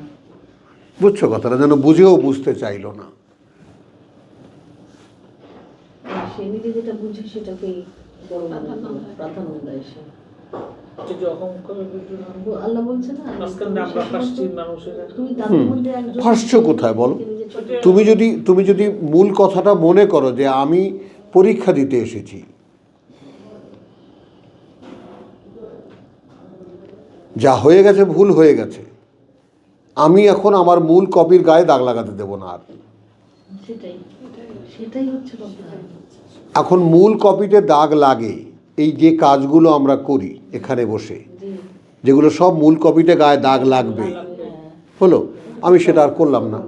বুঝছো কথাটা? যেন বুঝেও বুঝতে চাইলো না। সে নিজে যেটা বুঝে সেটাকেই বড় প্রাধান্য দেয় সে। এই যে অহংকারের ভিতরে আল্লাহ বলছে না, মাঝখানে আমরা ফাঁসছি মানুষেরা। তুমি তাদের মধ্যে একজন ফাঁসছো কোথায় বলো? নিজে ছোট তুমি যদি মূল কথাটা মনে করো যে আমি পরীক্ষা দিতে এসেছি, যা হয়ে গেছে ভুল হয়ে গেছে, আমি এখন আমার মূল কপির গায়ে দাগ লাগাতে দেব না আর। সেটাই সেটাই হচ্ছে কথা। এখন মূল কপিতে দাগ লাগে এই যে কাজগুলো আমরা করি এখানে বসে, যেগুলো সব মূল কপিতে গায়ে দাগ লাগবে, হলো, আমি সেটা আর করলাম না।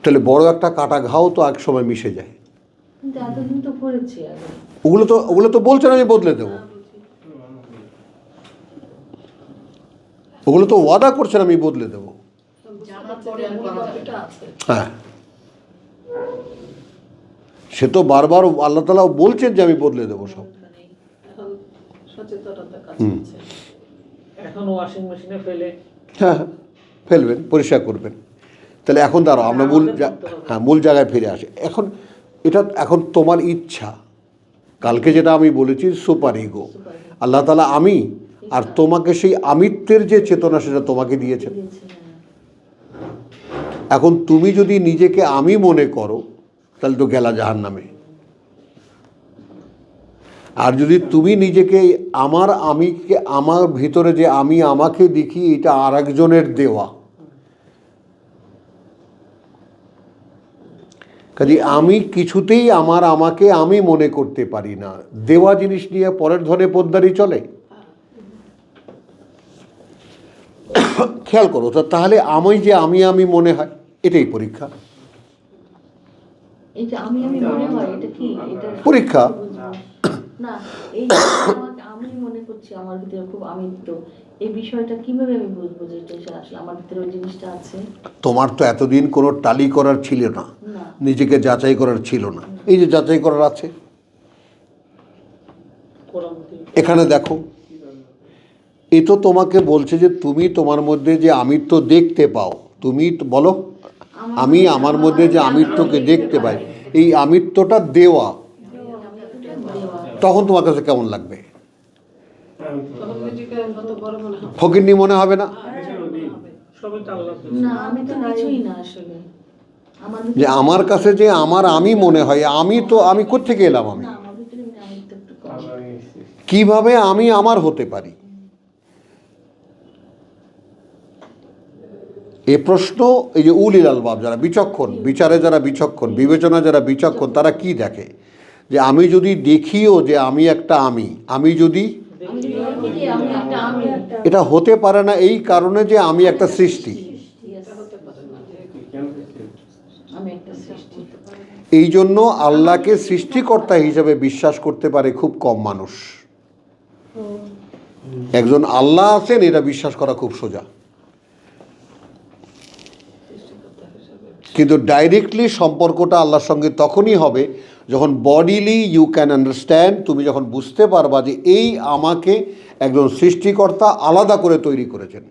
তাহলে বড় একটা কাটা ঘাও তো এক সময় মিশে যায়। কিন্তু এতদিন তো করেছি আগে। ওগুলো তো বলছেন আমি বদলে দেবো, ওগুলো তো ওয়াদা করছেন আমি বদলে দেবো। জানার পরে আর করা যাবে না। হ্যাঁ, সে তো বারবার আল্লাহ তাআলা বলছেন যে আমি বদলে দেবো সব। এখন সচেতনতা কাজ হুম। করছে। এখন ওয়াশিং মেশিনে ফেলে হ্যাঁ, ফেলবেন, পরিষ্কার করবেন। তাহলে এখন দাঁড়াও, আমরা মূল জায়গায় ফিরে আসি। এখন তোমার ইচ্ছা, কালকে যেটা আমি বলেছি সুপার ইগো, আল্লাহ তাআলা আমি, আর তোমাকে সেই আমিত্বের যে চেতনা সেটা তোমাকে দিয়েছেন। এখন তুমি যদি নিজেকে আমি মনে করো তাহলে তো গেলা জাহান্নামে। আর যদি তুমি নিজেকে আমার ভিতরে যে আমি আমাকে দেখি এটা আর একজনের দেওয়া, কাজে আমি কিছুতেই আমাকে আমি মনে করতে পারি না। দেওয়া জিনিস নিয়ে পরের ধনে পোদ্দারি চলে। খেয়াল করো তো, তাহলে আমি মনে হয় এটাই পরীক্ষা। এটা আমি মনে হয় এটা কি? এটা পরীক্ষা না, এই যে আমি মনে করছি আমার ভিতরে খুব আমিত্ব, এই বিষয়টা কিভাবে আমি বুঝবো যে এটা আসলে আমার ভিতরে ওই জিনিসটা আছে? তোমার তো এতদিন কোনো টালি করার ছিল না, নিজেকে যাচাই করার ছিল না। এই যে যাচাই করার আছে, এখানে দেখো, এ তো তোমাকে বলছে যে তুমি তোমার মধ্যে যে আমিত্ব দেখতে পাও, তুমি বলো আমি আমার মধ্যে যে আমিত্বকে দেখতে পাই, এই আমিত্বটা দেওয়া, তখন তোমার কাছে কেমন লাগবে? তখন নিজেকে কত বড় মনে হবে। ফকিন্নি মনে হবে না? সবই তো আল্লাহ। না, আমি তো কিছুই না আসলে। আমার যে আমার কাছে যে আমি মনে হয়, আমি কোত্থেকে এলাম? আমি না, আমার ভিতরে আমিত্ব একটু কম। কিভাবে আমি আমার হতে পারি? এ প্রশ্ন এই যে উলিল আলবাব যারা বিচক্ষণ, বিচারে যারা বিচক্ষণ, বিবেচনা যারা বিচক্ষণ, তারা কি দেখে যে আমি যদি দেখিও যে আমি একটা আমি যদি এটা হতে পারে না এই কারণে যে আমি একটা সৃষ্টি। এই জন্য আল্লাহকে সৃষ্টিকর্তা হিসেবে বিশ্বাস করতে পারে খুব কম মানুষ। একজন আল্লাহ আছেন এটা বিশ্বাস করা খুব সোজা, কিন্তু ডাইরেক্টলি সম্পর্কটা আল্লাহর সঙ্গে তখনই হবে যখন বডিলি ইউ ক্যান আন্ডারস্ট্যান্ড, তুমি যখন বুঝতে পারবা যে এই আমাকে একজন সৃষ্টিকর্তা আলাদা করে তৈরি করেছেন।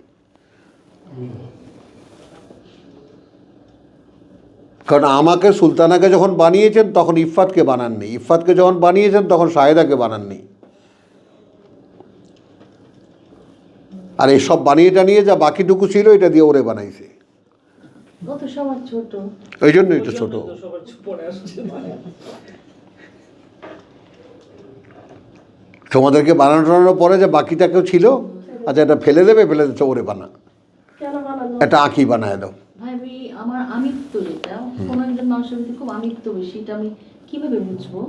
কারণ আমাকে সুলতানাকে যখন বানিয়েছেন তখন ইফফাতকে বানাননি, ইফফাতকে যখন বানিয়েছেন তখন শাহেদাকে বানাননি। আর এসব বানিয়ে টানিয়ে যা বাকিটুকু ছিল এটা দিয়ে ওরে বানাইছে, ওই জন্যই তো ছোট। তোমাদেরকে বানানোর পরে যে বাকিটাকেও ছিল, আচ্ছা এটা ফেলে দেবে, ফেলে দিচ্ছে ওরে বানা, এটা আঁকি বানায় দাও। ভাই আমার আমিত্ব যেটা কোন একজন মানুষের ভিতরে খুব আমিত্ব বেশি, এটা আমি কিভাবে বুঝবো?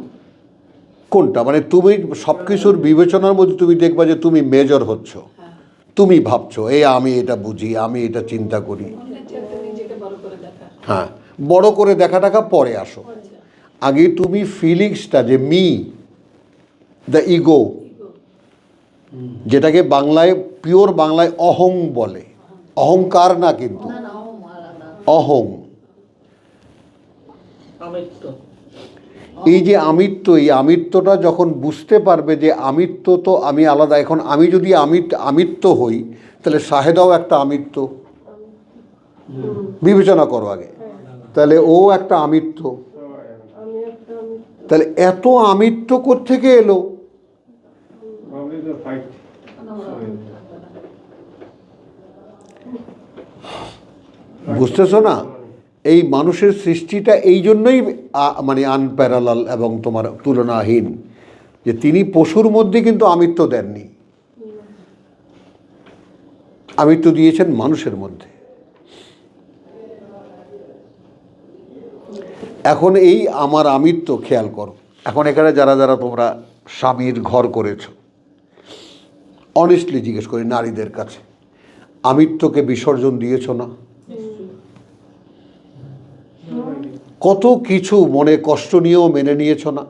কোনটা? মানে তুমি সব কিছুর বিবেচনার মধ্যে তুমি দেখবা যে তুমি মেজর হচ্ছ, তুমি ভাবছো এই আমি এটা বুঝি, আমি এটা চিন্তা করি। হ্যাঁ, বড় করে দেখাটাকা পরে আসো, আগে তুমি ফিলিংসটা যে মি, দ্য ইগো, যেটাকে বাংলায় পিওর বাংলায় অহং বলে, অহংকার না কিন্তু অহং। এই যে আমিত্ব, এই আমিত্বটা যখন বুঝতে পারবে যে আমিত্ব তো আমি আলাদা, এখন আমি যদি আমিত্ব হই তাহলে শাহেদাও একটা আমিত্ব, বিবেচনা করো আগে, তাহলে ও একটা আমিত্ব, তাহলে এত আমিত্ব কোত্থেকে এলো? বুঝতেছো না? এই মানুষের সৃষ্টিটা এই জন্যই মানে আনপ্যারালাল এবং তোমার তুলনাহীন, যে তিনি পশুর মধ্যে কিন্তু আমিত্ব দেননি, আমিত্ব দিয়েছেন মানুষের মধ্যে। এখন এই আমার আমিত্ব খেয়াল করো, এখন এখানে যারা যারা তোমরা স্বামীর ঘর করেছো, অনেস্টলি জিজ্ঞেস করি নারীদের কাছে, আমিত্বকে বিসর্জন দিয়েছো না? কত কিছু মনে কষ্ট নিয়েও মেনে নিয়েছো না?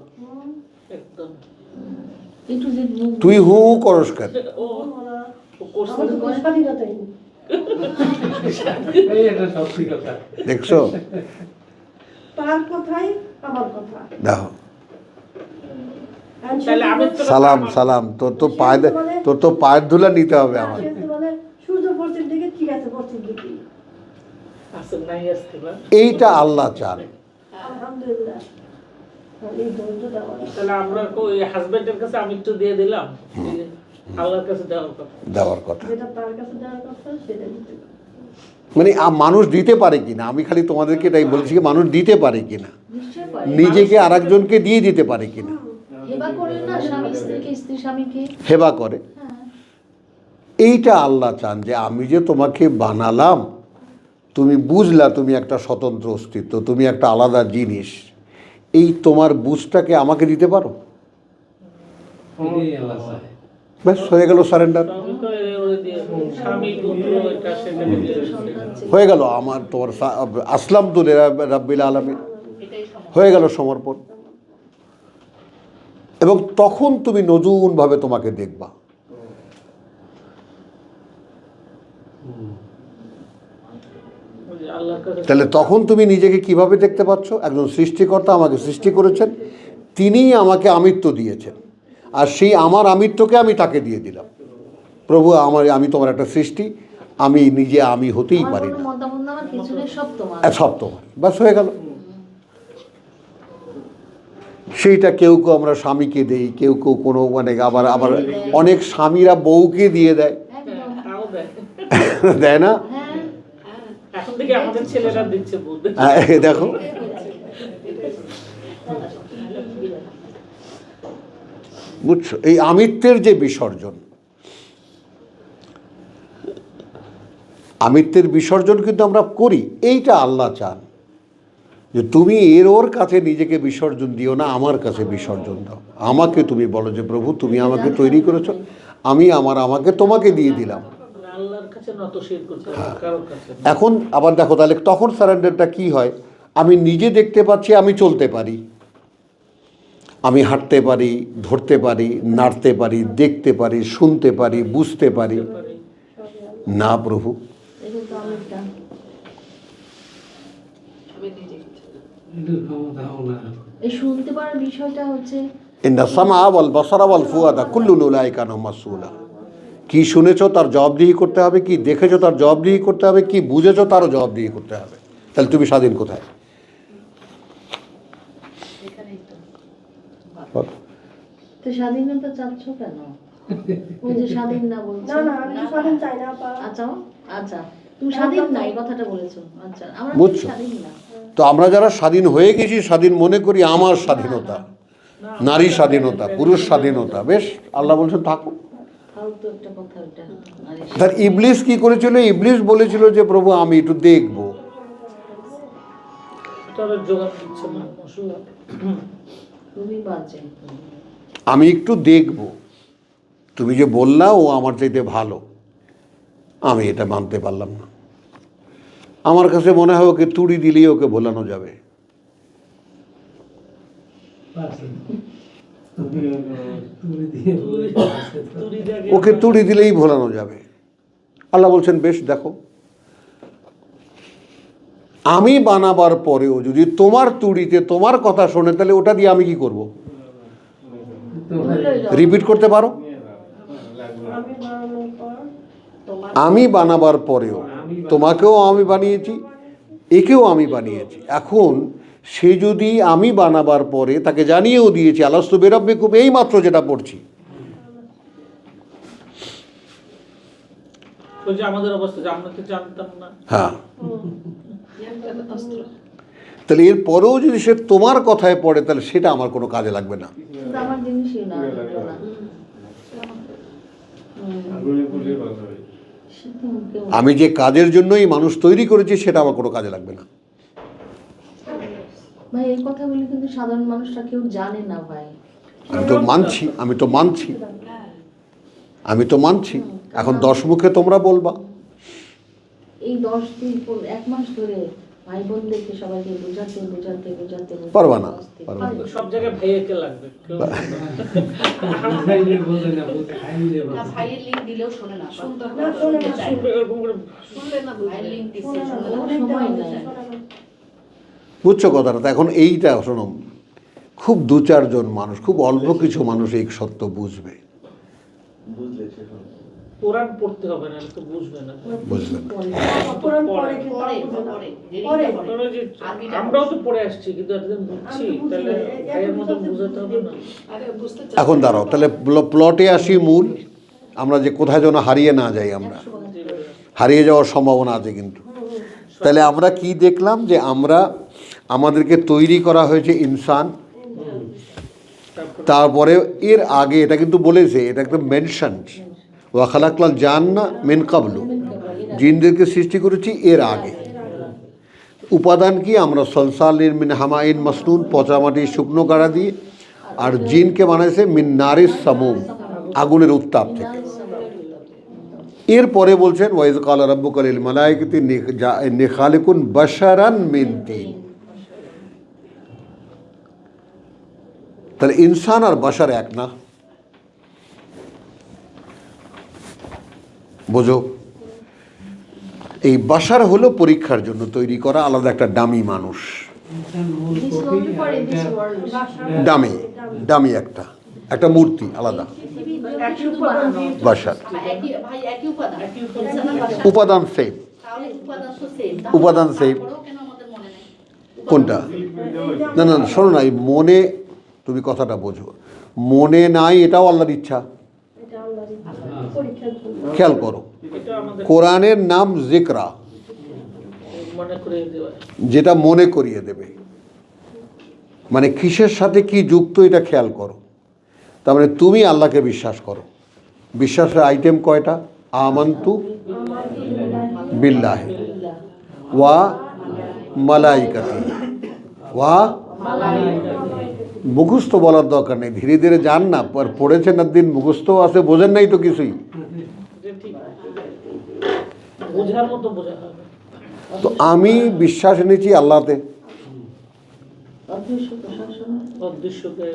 তুই হু করস কেন? দেখছো, তার কথাই আমার কথা। দেখো, সালাম সালাম, তোর তো পায়ের ধুলা নিতে হবে আমার। সূর্য পশ্চিম দিকে, ঠিক আছে পশ্চিম দিকে, এইটা আল্লাহ চান। আলহামদুলিল্লাহ। তাহলে আমরা ওই হাজবেন্ডের কাছে আমি একটু দিয়ে দিলাম, আল্লাহর কাছে দেওয়ার কথা, যেটা তার কাছে দেওয়ার কথা সেটা দিতে হবে। মানে মানুষ দিতে পারে কিনা, আমি খালি তোমাদেরকে এটাই বলছি, মানুষ দিতে পারে কিনা, নিজেকে আর একজনকে দিয়ে দিতে পারে কিনা। হেবা করে, এইটা আল্লাহ চান যে আমি যে তোমাকে বানালাম, তুমি বুঝলা তুমি একটা স্বতন্ত্র অস্তিত্ব, তুমি একটা আলাদা জিনিস, এই তোমার বুঝটাকে আমাকে দিতে পারো? ব্যাস হয়ে গেল সারেন্ডার, হয়ে গেল আমার তোমার আসলাম তো রাব্বিল আলামিন, হয়ে গেল সমর্পণ। এবং তখন তুমি নতুনভাবে তোমাকে দেখবা। তাহলে তখন তুমি নিজেকে কিভাবে দেখতে পাচ্ছ? একজন সৃষ্টিকর্তা আমাকে সৃষ্টি করেছেন, তিনিই আমাকে আমিত্ব দিয়েছেন, আর সেই আমার আমিত্বকে আমি তাকে দিয়ে দিলাম। প্রভু আমি তোমার একটা সৃষ্টি, আমি নিজে আমি হতেই পারি না, সব তোমার, ব্যাস হয়ে গেল। সেইটা কেউ কেউ আমরা স্বামীকে দেই, কেউ কেউ কোনো মানে আবার আবার অনেক স্বামীরা বউকে দিয়ে দেয়, দেয় না? এখন থেকে আমাদের ছেলেরা দিচ্ছে, দেখো বুঝছো, এই আমিত্বের যে বিসর্জন, আমিত্বের বিসর্জন কিন্তু আমরা করি, এইটা আল্লাহ চান যে তুমি ওর কাছে নিজেকে বিসর্জন দিও না, আমার কাছে বিসর্জন দাও। আমাকে তুমি বলো যে প্রভু তুমি আমাকে তৈরি করেছো, আমি আমাকে তোমাকে দিয়ে দিলাম। মানে আল্লাহর কাছে নতশির করতে হবে, কারোর কাছে না। এখন আবার দেখো তাহলে তখন সারেন্ডারটা কি হয়, আমি নিজে দেখতে পাচ্ছি আমি চলতে পারি, আমি হাঁটতে পারি, ধরতে পারি, নাড়তে পারি, দেখতে পারি, শুনতে পারি, বুঝতে পারি। না প্রভু, এগুলো তো অনেকটা এটার ক্ষমতাও না। এই শুনতে পারার বিষয়টা হচ্ছে ইন্না সামা ওয়াল বাসারা ওয়াল ফুয়াদা কুল্লুন উলাইকা কানু মাসউলা। কি শুনেছো তার জবাবদিহি করতে হবে, কি দেখেছো তার জবাবদিহি করতে হবে, কি বুঝেছো তারও জবাবদিহি করতে হবে। তাহলে তুমি স্বাধীন কোথায়? এখানেই তো স্বাধীনতা চাচ্ছ কেন? ওই যে স্বাধীন না বলছো। না না, আমি তো স্বাধীন চাই না আপা। আচ্ছা আচ্ছা, তুমি স্বাধীন না এই কথাটা বলেছো। আচ্ছা, আমরা বুঝছো? স্বাধীন না। তো আমরা যারা স্বাধীন হয়ে গেছি, স্বাধীন মনে করি আমার স্বাধীনতা, নারী স্বাধীনতা, পুরুষ স্বাধীনতা, বেশ আল্লাহ বলছেন থাকো। ফালতু একটা কথা ওটা। আরে তার ইবলিস কি করেছিল? ইবলিস বলেছিল যে প্রভু আমি একটু দেখবো। তারা জোগাড় দিচ্ছে না মশলা। তুমি বাজে। আমি একটু দেখব, তুমি যে বললা ও আমার চাইতে ভালো, আমি এটা মানতে পারলাম না। আমার কাছে মনে হয় ওকে তুড়ি দিলেই ওকে ভোলানো যাবে। পারছে। তুলি দিয়ে বলে পারছে তো। তুরি জাগে ওকে তুড়ি দিলেই ভোলানো যাবে। আল্লাহ বলছেন বেশ দেখো, আমি বানাবার পরেও যদি তোমার তুড়িতে তোমার কথা শোনে, তাহলে ওটা দিয়ে আমি কি করব? রিপিট করতে পারো? আমি বানানোর পর তোমার আমি বানাবার পরেও তোমাকেও আমি বানিয়েছি, একেও আমি বানিয়েছি। এখন সে যদি আমি বানাবার পরে তাকে জানিয়েও দিয়েছি আলাস্তু বিরাব্বিকুম, এই মাত্র যেটা পড়ছি, ওই যে আমাদের অবস্থা যে আমরা তো জানতাম না। হ্যাঁ, অস্ত্র তাহলে এর পরেও যদি সে তোমার কথায় পড়ে, তাহলে সেটা আমার কোনো কাজে লাগবে না। কিন্তু আমার জিনিসই না, এগুলো না। সে তো কেউ- আমি যে কাজের জন্যই মানুষ তৈরি করেছি সেটা আমার কোনো কাজে লাগবে না। ভাই এই কথাগুলি কিন্তু সাধারণ মানুষরা কেউ জানে না ভাই। আমি তো মানছি, আমি তো মানছি। এখন 10 মুখে তোমরা বলবা। এই 10 দিন 1 মাস ধরে ভাই বোনদেরকে সবাইকে বোঝাতে পারবা না, পারবা না। সব জায়গায় ভাইয়াকে লাগবে কেউ খাইলে বলে না, বলতে খাইলে বলে। ভাইয়ের লিঙ্ক দিলেও শোনে না। শুনতে না, শোনে না, শুনবে এরকম করে। শুনলে না, ভাইয়ের লিঙ্ক দিচ্ছে শোনে না, শোনে না। ওদের সময় দেওয়া নাই। শোনে না। বুঝছো কথাটা? তো এখন এইটা শোনো, খুব 2-4 জন মানুষ, খুব অল্প কিছু মানুষ এই সত্য বুঝবে, বুঝলে সেখন কোরআন পড়তে হবে না, তো বুঝবে না। বুঝবে না। কোরআন পড়ে কিন্তু পরে বুঝে না। পরে পরে। ধরো যে আমরাও তো পড়ে আসছি, কিন্তু একদিন বুঝছি, তাহলে ভাইয়ের মতো বুঝাতে হবে না। আরে বুঝতে এখন দাঁড়াও, তাহলে প্লটে আসি মূল। আমরা যে কোথায় যেন হারিয়ে না যাই, আমরা হারিয়ে যাওয়ার সম্ভাবনা আছে কিন্তু। তাহলে আমরা কি দেখলাম? যে আমাদেরকে তৈরি করা হয়েছে ইনসান, তারপরে এর আগে এটা কিন্তু বলেছে, এটা একটা মেনশন, ওয়া খালাকনাল জান্না মিন কাবলু, জিনদেরকে সৃষ্টি করেছি এর আগে। উপাদান কি? আমরা সলসালিন মিন হামাইন মাসনুন, পচা মাটি শুকনো গাড়া দিয়ে, আর জিনকে বানাইছে মিন নারিস সামুম, আগুনের উত্তাপ থেকে। এরপরে বলছেন ওয়াইজ কালা রাব্বুকা লিল মালাইকাতি ইন্নী খালিকুন বাশারান মিন তিন। তাহলে ইনসান আর বাশার এক না? বোঝো, এই বাশার হলো পরীক্ষার জন্য তৈরি করা আলাদা একটা ডামি মানুষ, ইনসান মূল This is copy only for আর in this এটা world. ডামি একটা মূর্তি আলাদা, শুধু বানানো। বাশার ভাই একই উপাদান। উপাদান সেম, তাহলে উপাদান তো সেম। উপাদান same। তারপরেও কেন আমাদের মনে নেই? কোনটা? না না না, শোনো না, এই মনে, তুমি কথাটা বোঝো, মনে নাই এটাও আল্লাহর ইচ্ছা। এটা আল্লাহর ইচ্ছা, পরীক্ষার জন্য। খেয়াল করো, এটা আমাদের কোরআনের নাম জিকরা, মনে করে দেওয়া। যেটা মনে করিয়ে দেবে, মানে কিসের সাথে কি যুক্ত এটা খেয়াল করো। তার মানে তুমি আল্লাহকে বিশ্বাস করো। বিশ্বাসের আইটেম কয়টা? আমান্তু বিল্লাহি ওয়া মালাইকাতি ওয়া, মুখস্থ বলার দরকার নেই, ধীরে ধীরে যান না, পড়েছেন একদিন, মুখস্থ আছে, বোঝেন নাই তো কিছুই। যে ঠিক বোঝার মতো বোঝা হবে। তো আমি বিশ্বাস এনেছি আল্লাহতে। অদৃশ্য প্রশাসন, অদৃশ্যকে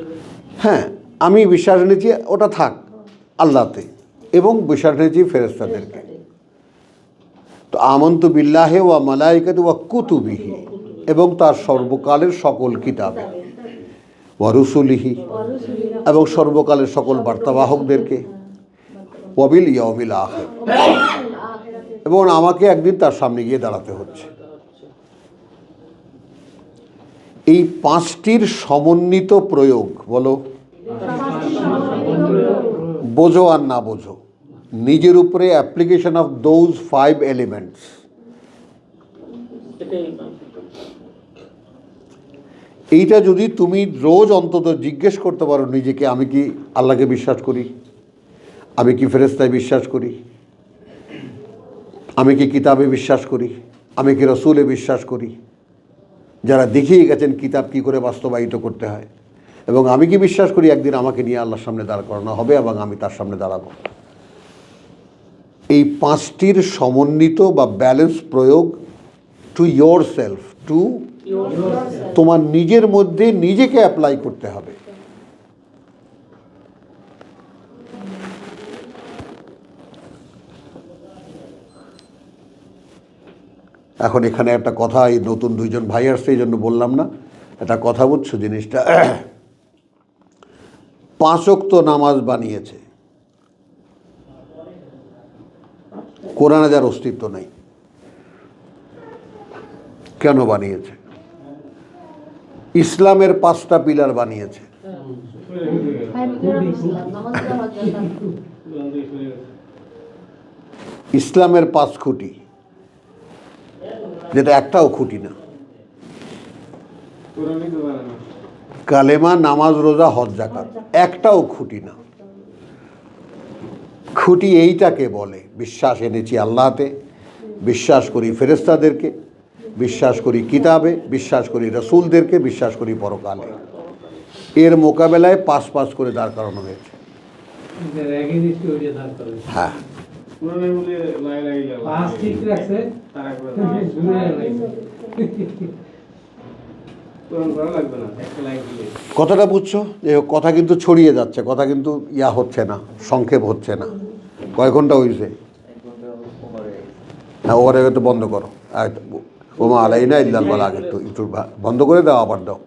হ্যাঁ, আমি বিশ্বাস এনেছি, ওটা থাক আল্লাহতে, এবং বিশ্বাস এনেছি ফেরেশতাদেরকে। তো আমন্তু বিল্লাহি ওয়া মালাইকাতি ওয়া কুতুবিহি, এবং তার সর্বকালের সকল কিতাবে, ওয়া রুসুলিহি, এবং সর্বকালের সকল বার্তাবাহকদেরকে, ওয়া বিল ইয়াউমিল আখির, এবং আমাকে একদিন তার সামনে গিয়ে দাঁড়াতে হচ্ছে। এই পাঁচটির সমন্বিত প্রয়োগ, বলো, বোঝো আর না বোঝো, নিজের উপরে অ্যাপ্লিকেশন অফ দোজ 5 এলিমেন্টস। এটাই এইটা যদি তুমি রোজ অন্তত জিজ্ঞেস করতে পারো নিজেকে, আমি কি আল্লাহকে বিশ্বাস করি, আমি কি ফেরেশতায় বিশ্বাস করি, আমি কি কিতাবে বিশ্বাস করি, আমি কি রসুলে বিশ্বাস করি, যারা দেখিয়ে গেছেন কিতাব কী করে বাস্তবায়িত করতে হয়, এবং আমি কি বিশ্বাস করি একদিন আমাকে নিয়ে আল্লাহর সামনে দাঁড় করানো হবে এবং আমি তার সামনে দাঁড়াবো। এই পাঁচটির সমন্বিত বা ব্যালেন্স প্রয়োগ টু ইয়োর সেলফ, টু তোমার নিজের মধ্যে নিজেকে অ্যাপ্লাই করতে হবে। এখন এখানে একটা কথা, এই নতুন দুইজন ভাই আসছে এই জন্য বললাম না, একটা কথা বুঝছো জিনিসটা, 5 ওয়াক্ত নামাজ বানিয়েছে, কোরআনে যার অস্তিত্ব নেই। কেন বানিয়েছে? ইসলামের 5টা পিলার বানিয়েছে, ইসলামের 5 খুঁটি, যেটা একটাও খুঁটি না। কালেমা, নামাজ, রোজা, হজ, যাকাত, একটাও খুঁটি না। খুঁটি এইটাকে বলে বিশ্বাস এনেছি আল্লাহতে, বিশ্বাস করি ফেরেশতাদেরকে, বিশ্বাস করি কিতাবে, বিশ্বাস করি রসুলদেরকে, বিশ্বাস করি পরকালে। এর মোকাবেলায় 5 করে দাঁড় করানো হয়েছে। হ্যাঁ, কথাটা বুঝছো? যে কথা কিন্তু ছড়িয়ে যাচ্ছে, কথা কিন্তু ইয়া হচ্ছে না, সংক্ষেপ হচ্ছে না। কয় ঘন্টা হয়েছে? হ্যাঁ, ওরে তো বন্ধ করো, ওমা আলাইনা ইল্লাল বালাগ, একটু বন্ধ করে দাও, আবার দাও।